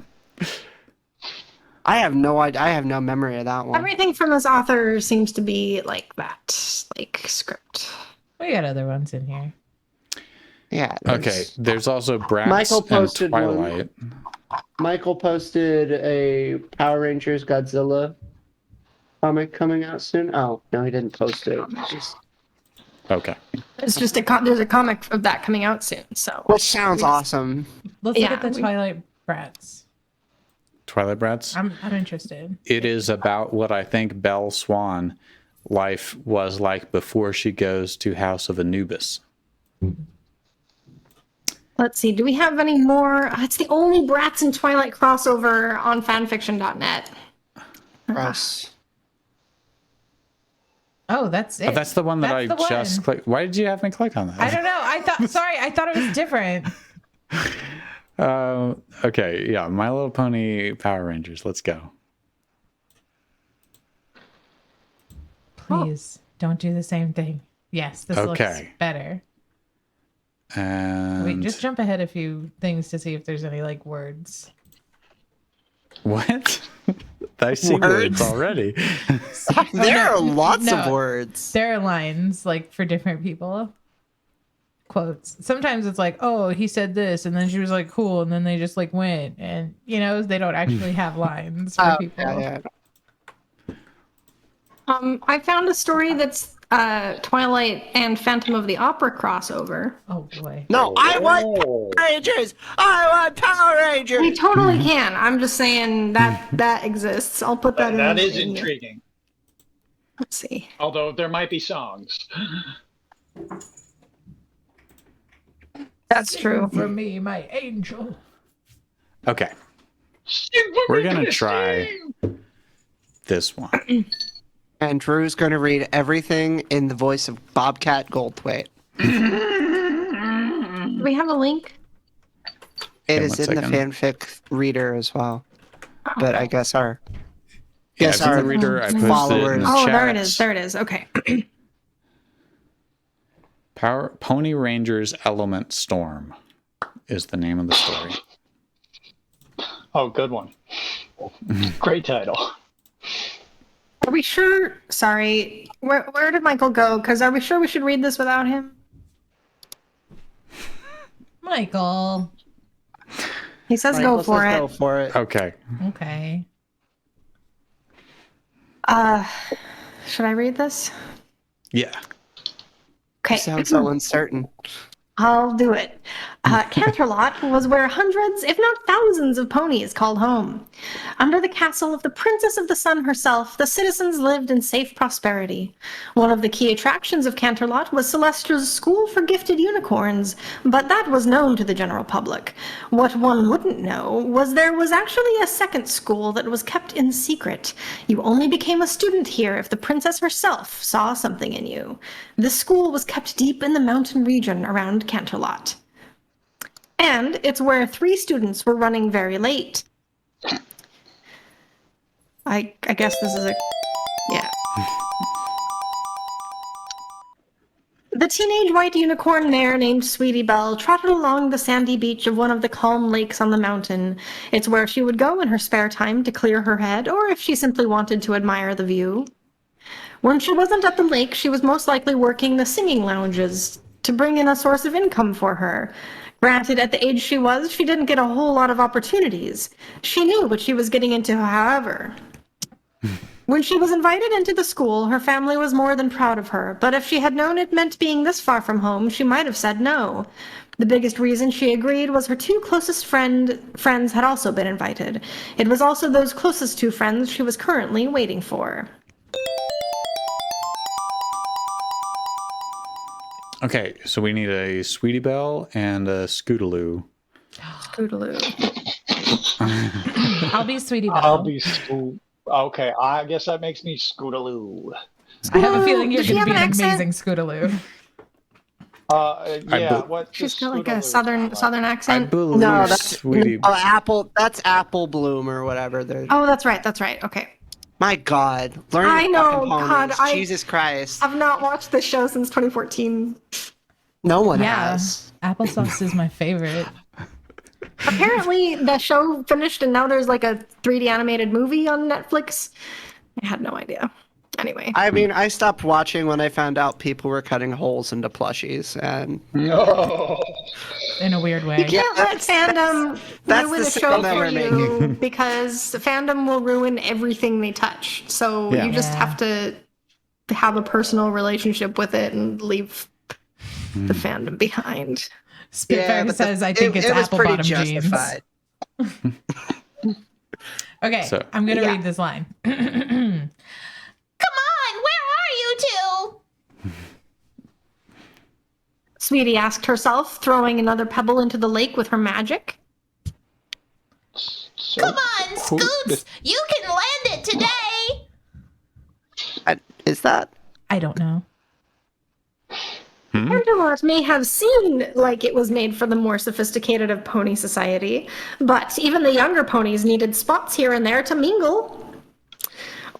I have no idea. I have no memory of that one. Everything from this author seems to be like that, like script. We got other ones in here. Yeah. Okay, there's also Bratz Michael and posted one. Twilight. Michael posted a Power Rangers Godzilla comic coming out soon. Oh, no, he didn't post it. Okay. It's just there's a comic of that coming out soon. So Which sounds awesome. Let's look Yeah, at the we- Twilight Brats. Twilight Bratz. I'm interested. It is about what I think Belle Swan life was like before she goes to House of Anubis. let's see. Do we have any more? It's the only Bratz and Twilight crossover on fanfiction.net. Gross. Oh, that's it. Oh, that's the one that That's the I just one. clicked. Why did you have me click on that? I don't know. I thought it was different. Okay, yeah, My Little Pony Power Rangers. Let's go. Please don't do the same thing. Yes, this looks Okay. better. And Wait, just jump ahead a few things to see if there's any like words. what? I see words already. There are lots No. of words. There are lines like for different people. Quotes. Sometimes it's like, oh, he said this, and then she was like, cool, and then they just like went, and they don't actually have lines for people. Yeah. I found a story that's Twilight and Phantom of the Opera crossover. Oh boy. No, I want Power Rangers! I want Power Rangers! We totally can. I'm just saying that exists. I'll put that in. That is in- intriguing. Let's see. Although there might be songs. That's true. For me, my angel. Okay, we're gonna try this one. And Drew's going to read everything in the voice of Bobcat Goldthwait. Do we have a link? It Yeah, is one in the second. fanfic reader as well. But I guess our... Yeah, Yes, it's in the our reader. I posted it in followers. the Oh, there it chats. is. There it is. Okay. Pony Rangers Element Storm is the name of the story. Oh, good one. Great title. Are we sure? Sorry. Where did Michael go? Because are we sure we should read this without him? Michael. He says Michael go for says it. Go for it. Okay. Okay. Should I read this? Yeah. Okay. You sound so uncertain. I'll do it. Canterlot was where hundreds, if not thousands, of ponies called home. Under the castle of the Princess of the Sun herself, the citizens lived in safe prosperity. One of the key attractions of Canterlot was Celestia's School for Gifted Unicorns, but that was known to the general public. What one wouldn't know was there was actually a second school that was kept in secret. You only became a student here if the princess herself saw something in you. This school was kept deep in the mountain region around Canterlot. And it's where 3 students were running very late. I guess this is yeah. The teenage white unicorn mare named Sweetie Belle trotted along the sandy beach of one of the calm lakes on the mountain. It's where she would go in her spare time to clear her head, or if she simply wanted to admire the view. When she wasn't at the lake, she was most likely working the singing lounges to bring in a source of income for her. Granted, at the age she was, she didn't get a whole lot of opportunities. She knew what she was getting into, however. When she was invited into the school, her family was more than proud of her, but if she had known it meant being this far from home, she might have said no. The biggest reason she agreed was her 2 closest friends had also been invited. It was also those closest 2 friends she was currently waiting for. Okay, so we need a Sweetie Belle and a Scootaloo. Scootaloo. I'll be Sweetie Belle. I'll be Okay, I guess that makes me Scootaloo. I have a feeling you're Does she going to have be an an accent? amazing Scootaloo. Yeah, what? She's does got like a Scootaloo southern I accent. believe No, that's Sweetie. Apple. That's Apple Bloom or whatever. Oh, that's right. Okay. My God, learn I your know, fucking God, ponies. Jesus Christ, I've not watched this show since 2014. no one Yeah. has. Applesauce is my favorite. Apparently, the show finished, and now there's like a 3D animated movie on Netflix. I had no idea. Anyway, I mean, I stopped watching when I found out people were cutting holes into plushies, and No. In a weird way. you can't let fandom that's ruin the a show signal that for we're you making. because fandom will ruin everything they touch. So Yeah. you just have to have a personal relationship with it and leave the fandom behind. Spitfire but says, I think it's it was apple pretty bottom jeans. justified. Okay, So- I'm going to Yeah. read this line. Come on, where are you two? Sweetie asked herself, throwing another pebble into the lake with her magic. So, Come on, Scoots! You can land it today! Is that? I don't know. Canterlot may have seemed like it was made for the more sophisticated of pony society, but even the younger ponies needed spots here and there to mingle.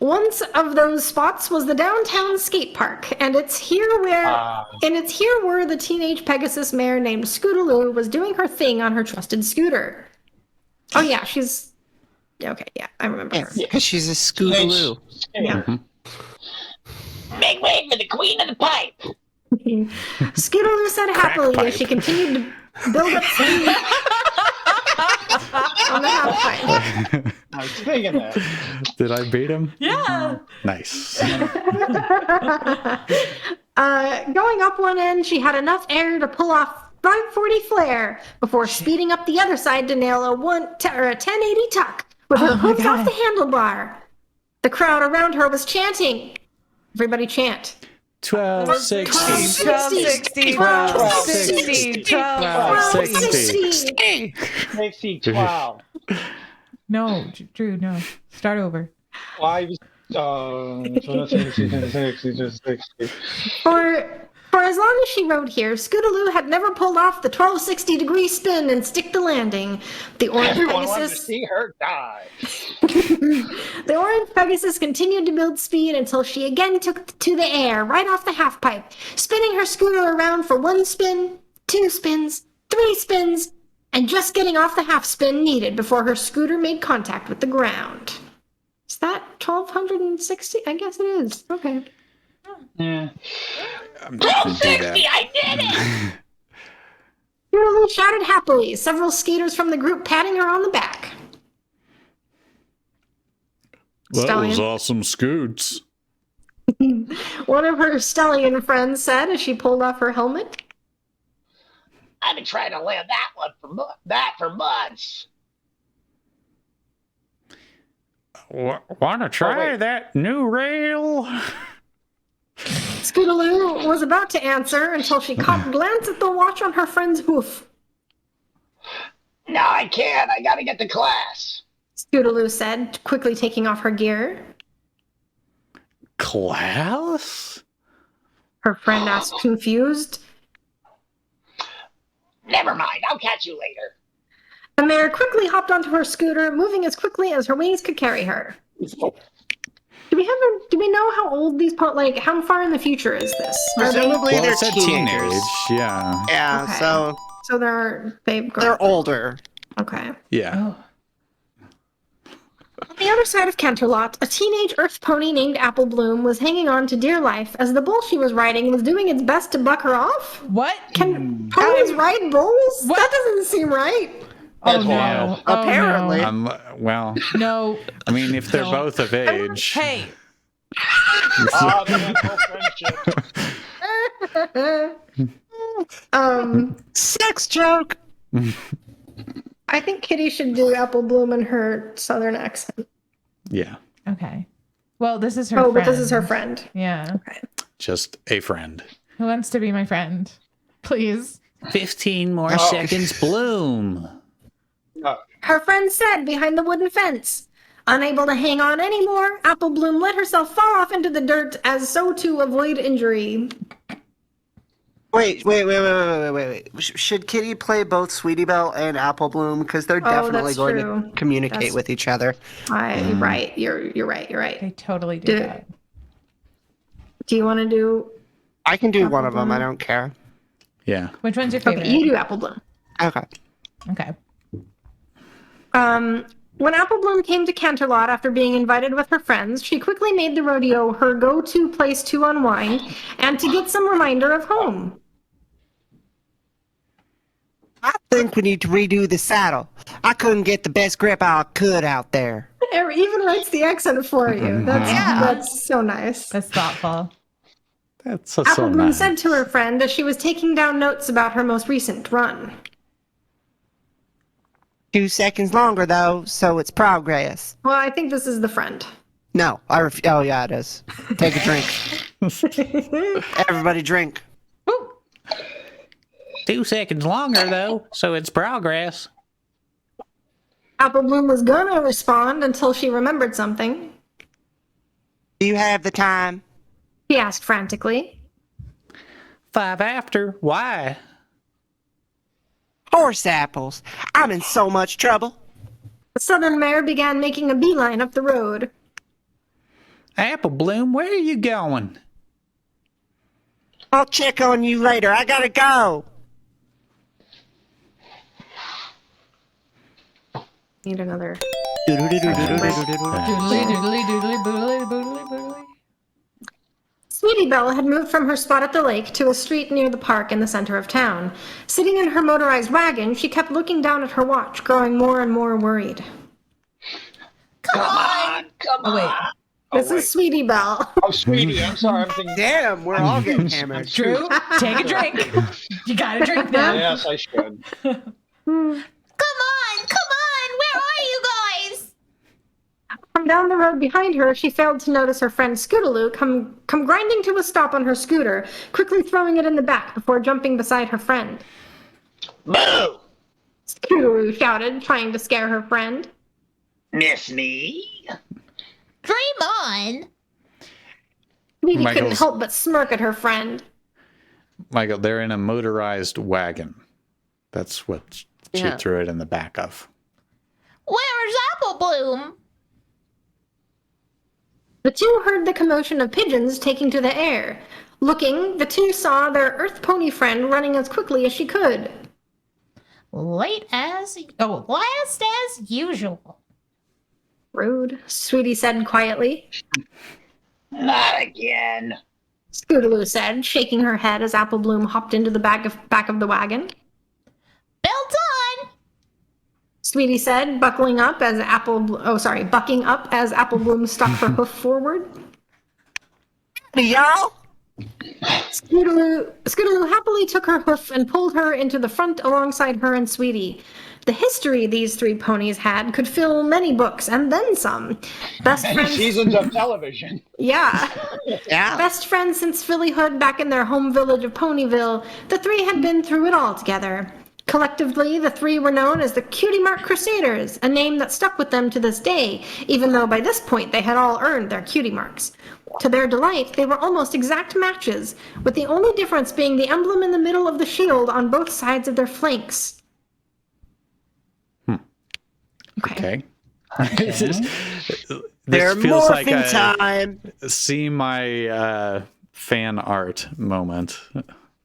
One of those spots was the downtown skate park, and it's here where the teenage Pegasus mare named Scootaloo was doing her thing on her trusted scooter. Oh yeah, she's okay. Yeah, I remember her. Because she's a scootaloo. Yeah. Make way for the queen of the pipe. Scootaloo said happily as she continued to build up speed on the half pipe. I was thinking that. Did I beat him? Yeah. Nice. Going up one end, she had enough air to pull off 540 flare before speeding up the other side to nail a 1080 tuck with her hooks off the handlebar. The crowd around her was chanting. Everybody chant. 1260. 1260, 1260, 1260. Makes you 12. No, Drew, no. Start over. 5, 60. For as long as she rode here, Scootaloo had never pulled off the 1260-degree spin and stick the landing. The orange Everyone wanted to Pegasus, see her die. the orange Pegasus continued to build speed until she again took to the air right off the half pipe, spinning her scooter around for 1 spin, 2 spins, 3 spins, and just getting off the half spin needed before her scooter made contact with the ground. Is that 1260? I guess it is. Okay. Yeah. I'm not gonna do that. I did it! Scootaloo shouted happily, several skaters from the group patting her on the back. That Stallion. was awesome, Scoots. One of her stallion friends said as she pulled off her helmet. I've been trying to land that one for months. Want to try that new rail? Scootaloo was about to answer until she caught a glance at the watch on her friend's hoof. No, I can't. I gotta get to class. Scootaloo said, quickly taking off her gear. Class? Her friend asked, confused. Never mind. I'll catch you later. The mare quickly hopped onto her scooter, moving as quickly as her wings could carry her. Do we know how old these how far in the future is this? Are they, Presumably Well, they're it said teenagers. teenage. Yeah. Yeah, Okay. so so they've grown. they're older. Okay. Yeah. On the other side of Canterlot, a teenage earth pony named Apple Bloom was hanging on to dear life as the bull she was riding was doing its best to buck her off. What? Can ponies ride bulls? What? That doesn't seem right. Oh, That's no. wild. Oh, Apparently. Well, No. I mean, if they're No. both of age. Hey. Mental friendship. Sex joke. I think Kitty should do Apple Bloom in her southern accent. Yeah. Okay. Well, this is her Oh, friend. but this is her friend. Yeah. Just a friend. Who wants to be my friend? Please. 15 more seconds, Bloom. Her friend said behind the wooden fence. Unable to hang on anymore, Apple Bloom let herself fall off into the dirt as so to avoid injury. Wait. Should Kitty play both Sweetie Belle and Apple Bloom? Because they're definitely that's going true. to communicate That's- with each other. Right. You're right. They totally do that. Do you want to do? I can do Apple one of them. I Bloom. don't care. Yeah. Which one's your favorite? Okay, you do Apple Bloom. Okay. Okay. When Apple Bloom came to Canterlot after being invited with her friends, she quickly made the rodeo her go-to place to unwind and to get some reminder of home. I think we need to redo the saddle. I couldn't get the best grip I could out there. It even writes the accent for you. That's so nice. That's thoughtful. That's so Apple Bloom nice. said to her friend as she was taking down notes about her most recent run. 2 seconds longer, though, so it's progress. Well, I think this is the friend. No, oh, yeah, it is. Take a drink. Everybody drink. 2 seconds longer, though, so it's progress. Apple Bloom was gonna respond until she remembered something. Do you have the time? He asked frantically. 5 after. Why? Horse apples. I'm in so much trouble. The southern mare began making a beeline up the road. Apple Bloom, where are you going? I'll check on you later. I gotta go. Need another. Doodly, doodly, doodly, boodly, boodly, boodly. Sweetie Belle had moved from her spot at the lake to a street near the park in the center of town. Sitting in her motorized wagon, she kept looking down at her watch, growing more and more worried. Come on. Oh, wait. This is Sweetie Belle. Oh, sweetie, I'm sorry. I'm thinking. Damn, we're all getting hammered. Drew, take a drink. You gotta drink now. Yes, I should. Come on! Where are you guys? From down the road behind her, she failed to notice her friend Scootaloo come grinding to a stop on her scooter, quickly throwing it in the back before jumping beside her friend. Boo! Scootaloo shouted, trying to scare her friend. Miss me? Dream on! Sweetie couldn't Michael's- help but smirk at her friend. Michael, they're in a motorized wagon. That's what she threw it in the back of. Where's Apple Bloom? The two heard the commotion of pigeons taking to the air. Looking, the two saw their earth pony friend running as quickly as she could. Last as usual. Rude, Sweetie said quietly. Not again. Scootaloo said, shaking her head as Apple Bloom hopped into the back of the wagon. Belt on! Sweetie said, bucking up as Apple Bloom stuck her hoof forward. Y'all? Scootaloo happily took her hoof and pulled her into the front alongside her and Sweetie. The history these three ponies had could fill many books and then some. Best And friends. seasons of television. Yeah. Yeah. Best friends since fillyhood back in their home village of Ponyville, the three had been through it all together. Collectively, the three were known as the Cutie Mark Crusaders, a name that stuck with them to this day, even though by this point they had all earned their cutie marks. To their delight, they were almost exact matches, with the only difference being the emblem in the middle of the shield on both sides of their flanks. Okay. This They're feels like morphin' a time. see my fan art moment.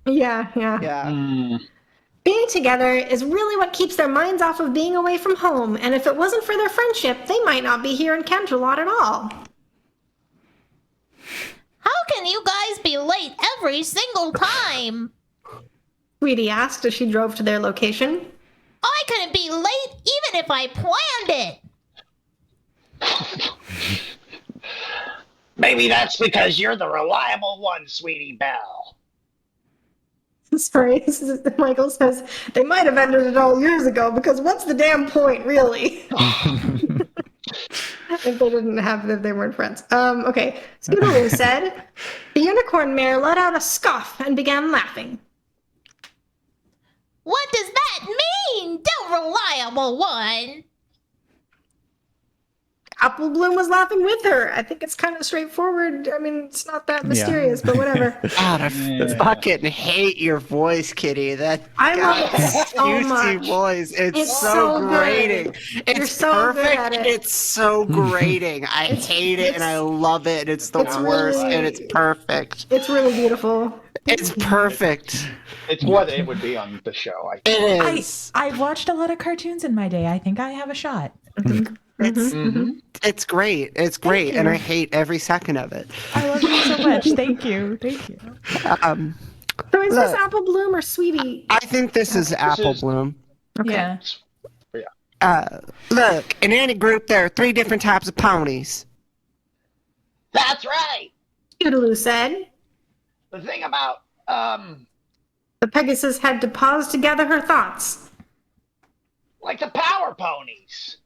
Yeah. Yeah. Being together is really what keeps their minds off of being away from home, and if it wasn't for their friendship, they might not be here in Canterlot at all. How can you guys be late every single time? Sweetie asked as she drove to their location. I couldn't be late even if I planned it. Maybe that's because you're the reliable one, Sweetie Belle. Sorry, Michael says, they might have ended it all years ago, because what's the damn point, really? If they weren't friends. Okay. Scootaloo said, the unicorn mare let out a scoff and began laughing. What does that mean, the reliable one? Apple Bloom was laughing with her. I think it's kind of straightforward. I mean, it's not that mysterious, but whatever. God, I fucking hate your voice, Kitty. That I love it so juicy much. voice. It's It's so so good. grating. It's You're so good perfect. at it. It's so grating. I hate it and I love it. And it's the It's worst really- and it's perfect. It's really beautiful. It's perfect. It's what it would be on the show. I think. It is. I've watched a lot of cartoons in my day. I think I have a shot. It's great. It's great, and I hate every second of it. I love you so much. Thank you. Thank you. So is this Apple Bloom or Sweetie? I think this is Apple Bloom. Yeah. Look, in any group, there are 3 different types of ponies. That's right. Scootaloo said. The thing about The Pegasus had to pause to gather her thoughts. like the power ponies.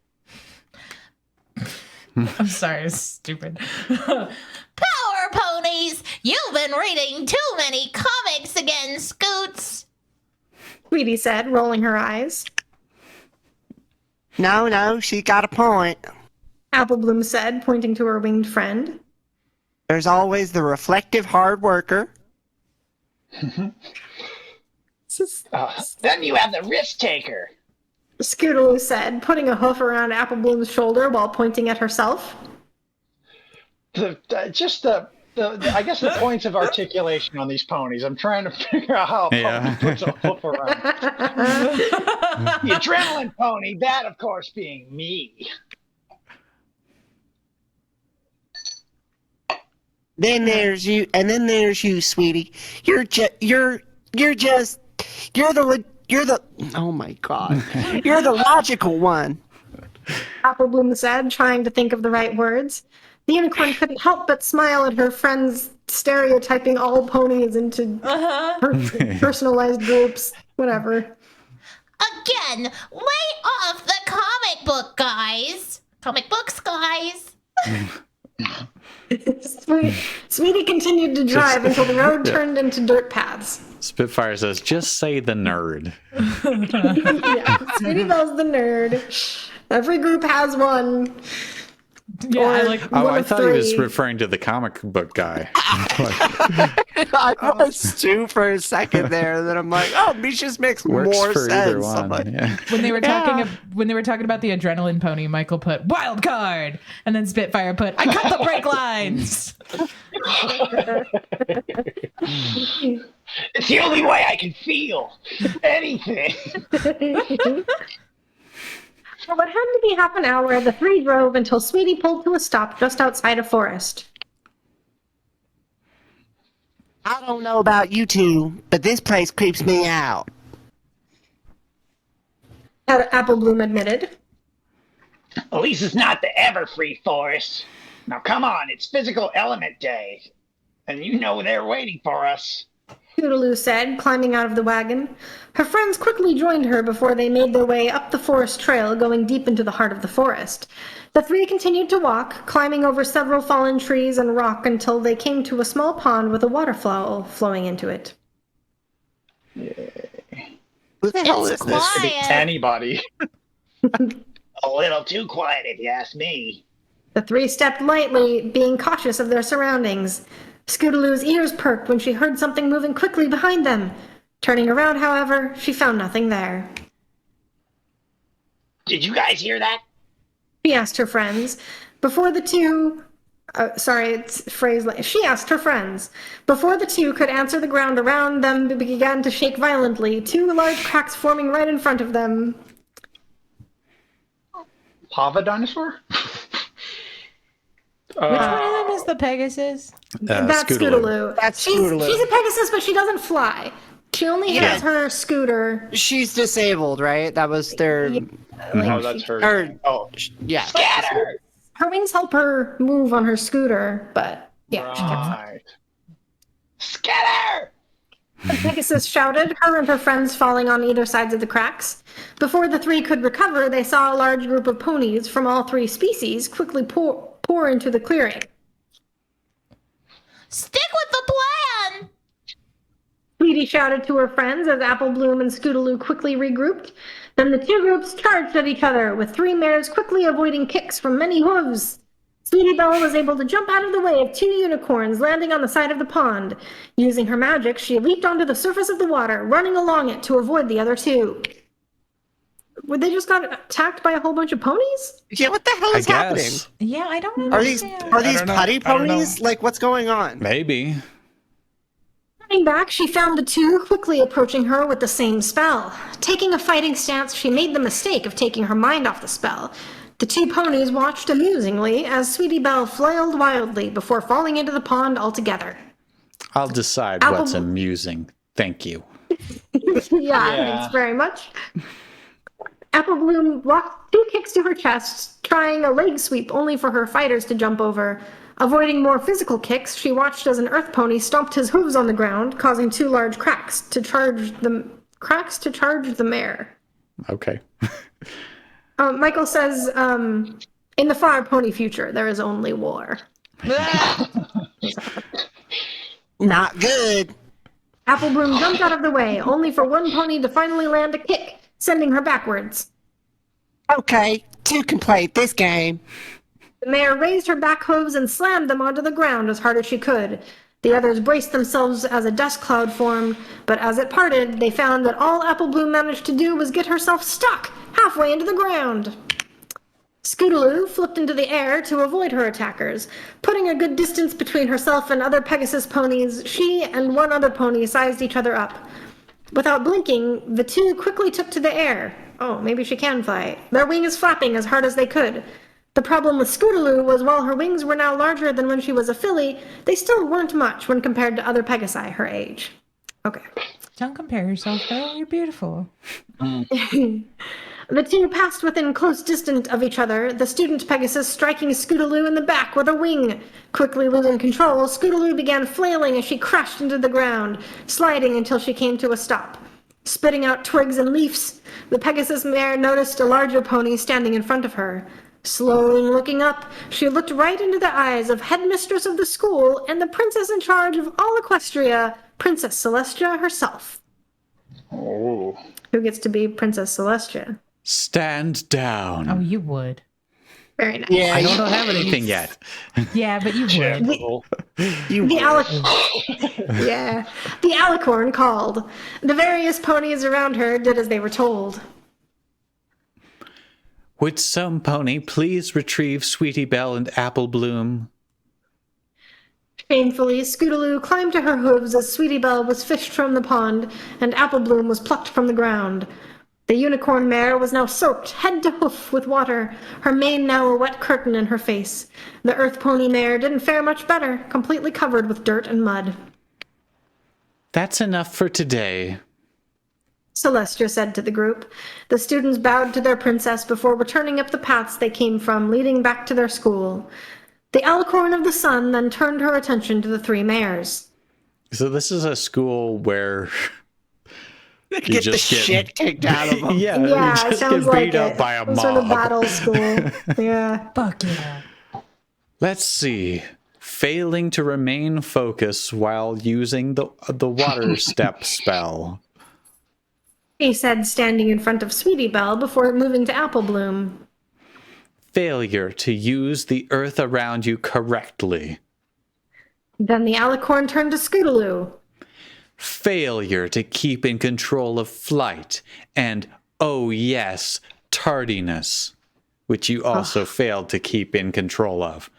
I'm sorry, it's stupid. Power ponies! You've been reading too many comics again, Scoots. Sweetie said, rolling her eyes. No, she got a point. Apple Bloom said, pointing to her winged friend. There's always the reflective hard worker. Then you have the risk taker. Scootaloo said, putting a hoof around Apple Bloom's shoulder while pointing at herself. I guess the points of articulation on these ponies. I'm trying to figure out how a pony puts a hoof around. The adrenaline pony, that of course being me. Then there's you, and then there's you, sweetie. You're the oh my god. You're the logical one. Apple Bloom said, trying to think of the right words. The unicorn couldn't help but smile at her friend's stereotyping all ponies into personalized groups. Whatever. Again, lay off the comic book, guys. Comic books, guys. Sweetie continued to drive until the road turned into dirt paths. Spitfire says, just say the nerd. Yeah, Sweetie Belle's the nerd. Every group has one. Yeah, I thought he was referring to the comic book guy. I was too for a second there, and then I'm like, oh, Misha's makes Works more for sense. either one. Like, Yeah. when they were talking about the adrenaline pony, Michael put wild card, and then Spitfire put I cut the brake lines. It's the only way I can feel anything. For what had to be half an hour, the 3 drove until Sweetie pulled to a stop just outside a forest. I don't know about you two, but this place creeps me out. Apple Bloom admitted. At least it's not the ever-free forest. Now come on, it's Physical Element Day. And you know they're waiting for us. Scootaloo said, climbing out of the wagon. Her friends quickly joined her before they made their way up the forest trail, going deep into the heart of the forest. The 3 continued to walk, climbing over several fallen trees and rock until they came to a small pond with a waterfall flowing into it. Who the hell is this? Could be anybody. A little too quiet if you ask me. The 3 stepped lightly, being cautious of their surroundings. Scootaloo's ears perked when she heard something moving quickly behind them. Turning around, however, she found nothing there. Did you guys hear that? She asked her friends. Before the 2... She asked her friends. Before the 2 could answer, the ground around them began to shake violently, 2 large cracks forming right in front of them. Lava dinosaur? Which one of them is the Pegasus? That's Scootaloo. That's Scootaloo. She's a Pegasus, but she doesn't fly. She only has her scooter. She's disabled, right? That was their... Oh, that's her. Yeah. Scatter! Her wings help her move on her scooter, but yeah, she can't fly. Right. Scatter! The Pegasus shouted, her and her friends falling on either sides of the cracks. Before the 3 could recover, they saw a large group of ponies from all 3 species quickly pour into the clearing. Stick with the plan! Sweetie shouted to her friends as Apple Bloom and Scootaloo quickly regrouped. Then the 2 groups charged at each other, with 3 mares quickly avoiding kicks from many hooves. Sweetie Belle was able to jump out of the way of 2 unicorns, landing on the side of the pond. Using her magic, she leaped onto the surface of the water, running along it to avoid the other 2. They just got attacked by a whole bunch of ponies? Yeah, what the hell is happening? Yeah, I don't Are these understand. putty ponies? Like, what's going on? Maybe. Looking back, she found the two quickly approaching her with the same spell. Taking a fighting stance, she made the mistake of taking her mind off the spell. The two ponies watched amusingly as Sweetie Belle flailed wildly before falling into the pond altogether. I'll decide what's amusing. Thank you. Yeah, thanks very much. Apple Bloom blocked 2 kicks to her chest, trying a leg sweep only for her fighters to jump over. Avoiding more physical kicks, she watched as an earth pony stomped his hooves on the ground, causing 2 large cracks to charge the mare. Okay. Michael says, in the far pony future, there is only war. Not good. Apple Bloom jumped out of the way, only for one pony to finally land a kick, sending her backwards. Okay, 2 can play this game. The mare raised her back hooves and slammed them onto the ground as hard as she could. The others braced themselves as a dust cloud formed, but as it parted, they found that all Apple Bloom managed to do was get herself stuck halfway into the ground. Scootaloo flipped into the air to avoid her attackers. Putting a good distance between herself and other Pegasus ponies, she and one other pony sized each other up. Without blinking, the two quickly took to the air. Oh, maybe she can fly. Their wings flapping as hard as they could. The problem with Scootaloo was while her wings were now larger than when she was a filly, they still weren't much when compared to other Pegasi her age. Okay. Don't compare yourself, though. You're beautiful. The two passed within close distance of each other, the student Pegasus striking Scootaloo in the back with a wing. Quickly losing control, Scootaloo began flailing as she crashed into the ground, sliding until she came to a stop. Spitting out twigs and leaves, the Pegasus mare noticed a larger pony standing in front of her. Slowly looking up, she looked right into the eyes of headmistress of the school and the princess in charge of all Equestria, Princess Celestia herself. Oh. Who gets to be Princess Celestia? Stand down. Oh, you would. Very nice. Yeah, I don't have anything yet. Yeah, but you would. Yeah. The alicorn called. The various ponies around her did as they were told. Would some pony please retrieve Sweetie Belle and Apple Bloom? Painfully, Scootaloo climbed to her hooves as Sweetie Belle was fished from the pond and Apple Bloom was plucked from the ground. The unicorn mare was now soaked head to hoof with water, her mane now a wet curtain in her face. The earth pony mare didn't fare much better, completely covered with dirt and mud. That's enough for today. Celestia said to the group. The students bowed to their princess before returning up the paths they came from, leading back to their school. The alicorn of the sun then turned her attention to the 3 mares. So this is a school where Get the shit kicked out of them. Yeah, you Yeah, just it sounds get like beat up it. by a Some mob. sort of battle school. Yeah. Fuck yeah. Let's see. Failing to remain focused while using the water step spell. He said, standing in front of Sweetie Belle before moving to Apple Bloom. Failure to use the earth around you correctly. Then the alicorn turned to Scootaloo. Failure to keep in control of flight. And, oh yes, tardiness, which you also failed to keep in control of.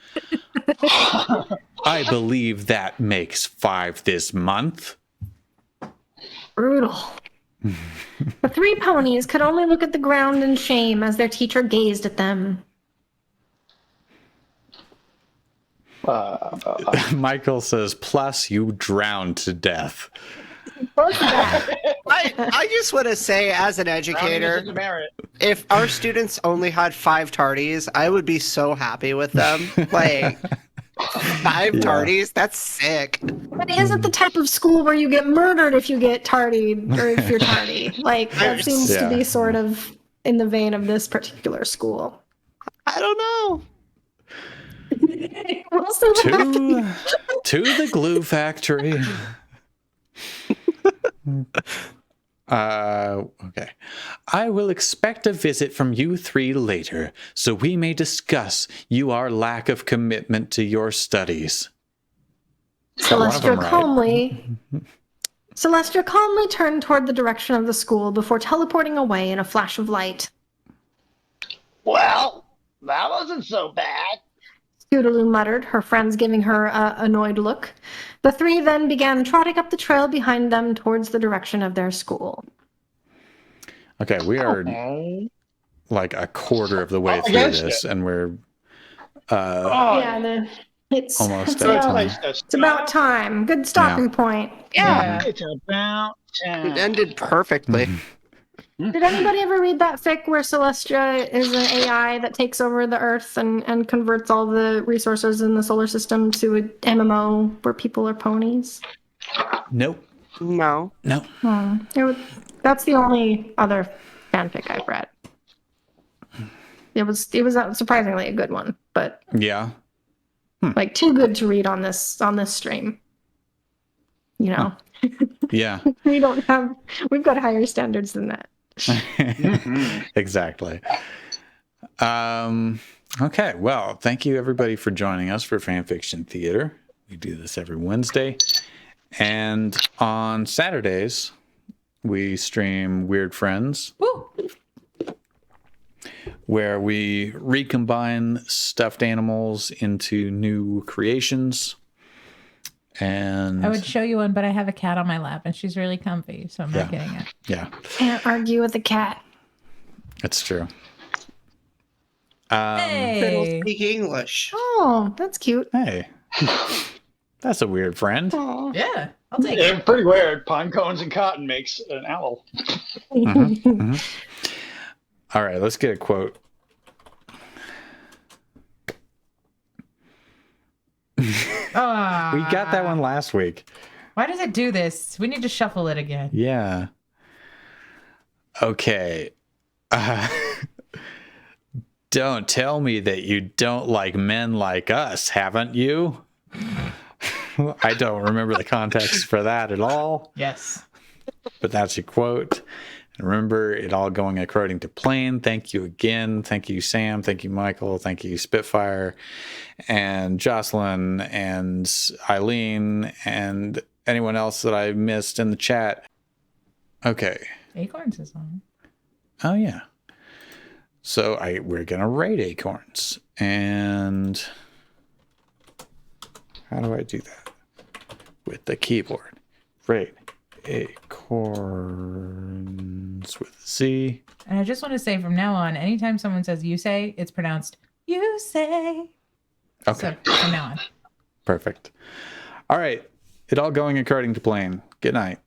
I believe that makes 5 this month. Brutal. The 3 ponies could only look at the ground in shame as their teacher gazed at them. Michael says, plus you drowned to death. I just want to say, as an educator, if our students only had 5 tardies, I would be so happy with them. Like, 5 tardies? That's sick. But is it the type of school where you get murdered if you get tardy, or if you're tardy? Like, that seems to be sort of in the vein of this particular school. I don't know. We'll see what happens. To the glue factory. Okay. I will expect a visit from you 3 later, so we may discuss your lack of commitment to your studies. Celestia calmly turned toward the direction of the school before teleporting away in a flash of light. Well, that wasn't so bad. Scootaloo muttered, her friends giving her a annoyed look. The three then began trotting up the trail behind them towards the direction of their school. Okay, we are like a quarter of the way through this, and we're It's almost it's at about, time. it's about time. Good stopping point. Yeah, it's about time. It ended perfectly. Did anybody ever read that fic where Celestia is an AI that takes over the Earth and converts all the resources in the solar system to an MMO where people are ponies? Nope. No. No. That's the only other fanfic I've read. It was surprisingly a good one, but Yeah. like too good to read on this stream. You know, Yeah. we've got higher standards than that. Exactly. Okay. Well, thank you everybody for joining us for Fanfiction Theater. We do this every Wednesday, and on Saturdays we stream Weird Friends. Woo! Where we recombine stuffed animals into new creations. And I would show you one, but I have a cat on my lap and she's really comfy, so I'm not getting it. Yeah. Can't argue with a cat. That's true. They Hey! don't speak English. Oh, that's cute. Hey. That's a weird friend. Yeah, I'll take it. Yeah, pretty weird. Pine cones and cotton makes an owl. All right, let's get a quote. We got that one last week. Why does it do this? We need to shuffle it again. Yeah. Okay. Don't tell me that you don't like men like us, haven't you? I don't remember the context for that at all. Yes. But that's your quote. And remember, it all going according to plan. Thank you again. Thank you, Sam. Thank you, Michael. Thank you, Spitfire, and Jocelyn, and Eileen, and anyone else that I missed in the chat. Okay. Acorns is on. Oh, yeah. So we're going to rate acorns. And how do I do that? With the keyboard. Rate acorns with a Z. And I just want to say from now on, anytime someone says you say, it's pronounced you say. Okay. So from now on. Perfect. All right. It all going according to plan. Good night.